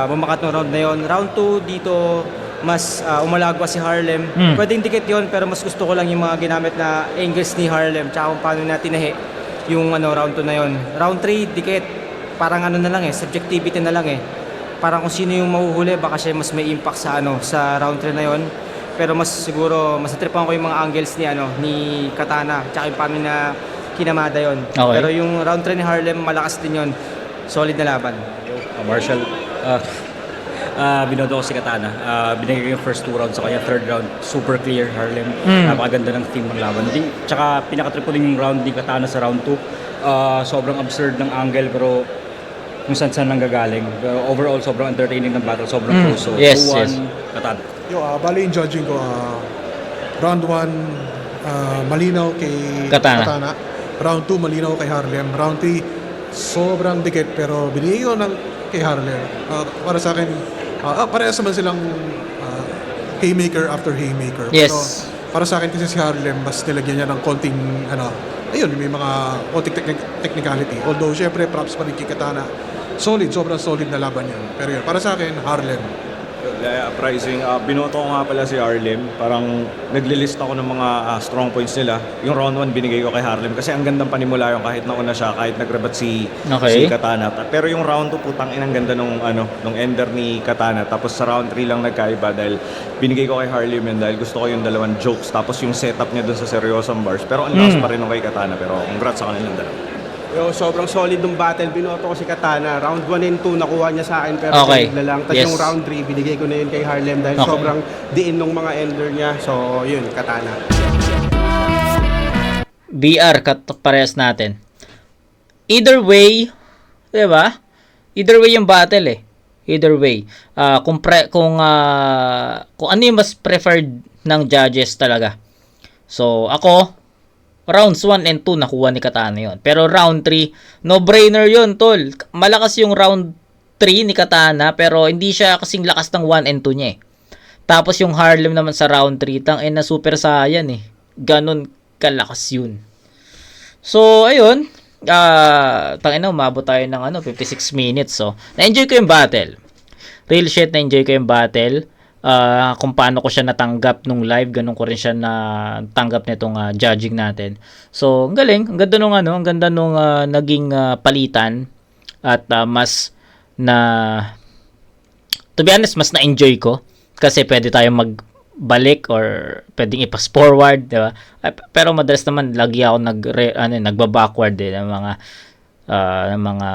bumakat ng round na yun. Round 2 dito, mas umalagwa si Harlem. Pwedeng dikit yun, pero mas gusto ko lang yung mga ginamit na angles ni Harlem, tsaka kung paano na tinahi yung round 2 na yun. Round 3, dikit, parang na lang subjectivity na lang parang kung sino yung mahuhuli, baka siya mas may impact sa round 3 na yun. Pero mas siguro, mas natripan ko yung mga angles ni Katana, tsaka yung paano na kinamada yon. Okay. Pero yung round 3 ni Harlem, malakas din yon. Solid na laban. Marshall, binodo ko si Katana. Binigay ko yung first 2 rounds sa kanya. Third round, super clear, Harlem. Napakaganda ng team ng laban. Tsaka pinaka-triple yung round ni Katana sa round 2. Sobrang absurd ng angle, pero kung saan nanggagaling. Pero overall, sobrang entertaining ng battle, sobrang close. So, Yes, 2-1, yes. Katana. Bali yung judging ko, round 1, malinaw kay Katana. Round 2, malinaw kay Harlem. Round 3, sobrang dikit pero binigay ko ng kay Harlem. Para sa akin, parehas naman silang haymaker after haymaker. Yes. Pero para sa akin kasi si Harlem, mas nilagyan niya ng konting, ayun, may mga konting technicality. Although, syempre, props pa rin kay Katana. Sobrang solid na laban yan. Pero yun, para sa akin, Harlem. Pricing, binoto ko nga pala si Harlem. Parang naglilist ako ng mga strong points nila. Yung round 1 binigay ko kay Harlem kasi ang gandang panimula yung kahit nauna siya, kahit nagrebat si Katana. Pero yung round 2 putang ina, ang ganda nung ender ni Katana. Tapos sa round 3 lang nagkaiba dahil binigay ko kay Harlem yun dahil gusto ko yung dalawang jokes. Tapos yung setup niya dun sa seryosong bars. Pero ang lakas pa rin nung kay Katana. Pero congrats sa kanilang dalawa. Sobrang solid ng battle. Binoto ko si Katana. Round 1 and 2 nakuha niya sa akin pero Okay. bigla lang. Tapos Yes. yung round 3 binigay ko na yun kay Harlem dahil Okay. sobrang diin ng mga ender niya. So yun, Katana. BR, parehas natin. Either way, 'di ba? Either way yung battle eh. Either way. Kung ano yung mas preferred ng judges talaga. So, ako rounds 1 and 2 nakuha ni Katana yon. Pero round 3, no-brainer yon, tol. Malakas yung round 3 ni Katana pero hindi siya kasing lakas ng 1 and 2 niya eh. Tapos yung Harlem naman sa round 3, na super saiyan eh. Ganon kalakas yun. So, ayun. Umabot tayo ng 56 minutes. So, na-enjoy ko yung battle. Real shit, na-enjoy ko yung battle. Kung paano ko siya natanggap nung live, ganun ko rin siya natanggap nitong judging natin. So, ang galing. Ang ganda nung naging palitan. At mas to be honest, mas na-enjoy ko. Kasi pwede tayong magbalik or pwedeng ipas forward, di ba? Pero madalas naman lagi ako nagba-backward ng mga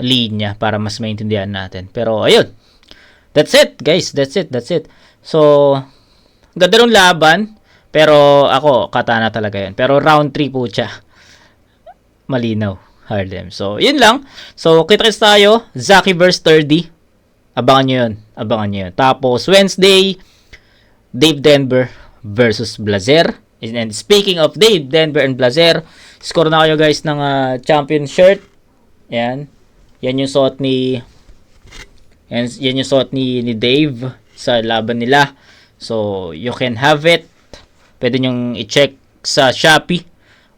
linya para mas maintindihan natin. Pero ayun. That's it, guys. That's it. So, ganda ng laban. Pero ako, Katana talaga yun. Pero round 3 po siya. Malinaw, Harlem. So, yun lang. So, kita-kits tayo. Zaki vs. 30. Abangan nyo yun. Tapos, Wednesday, Dave Denver versus Blazer. And speaking of Dave Denver and Blazer, score na kayo guys ng champion shirt. Yan. Yan yung suot ni Dave sa laban nila. So, you can have it. Pwede nyong i-check sa Shopee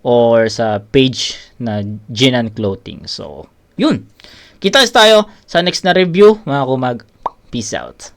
or sa page na Jinan Clothing. So, yun. Kita tayo sa next na review, mga kumag. Peace out.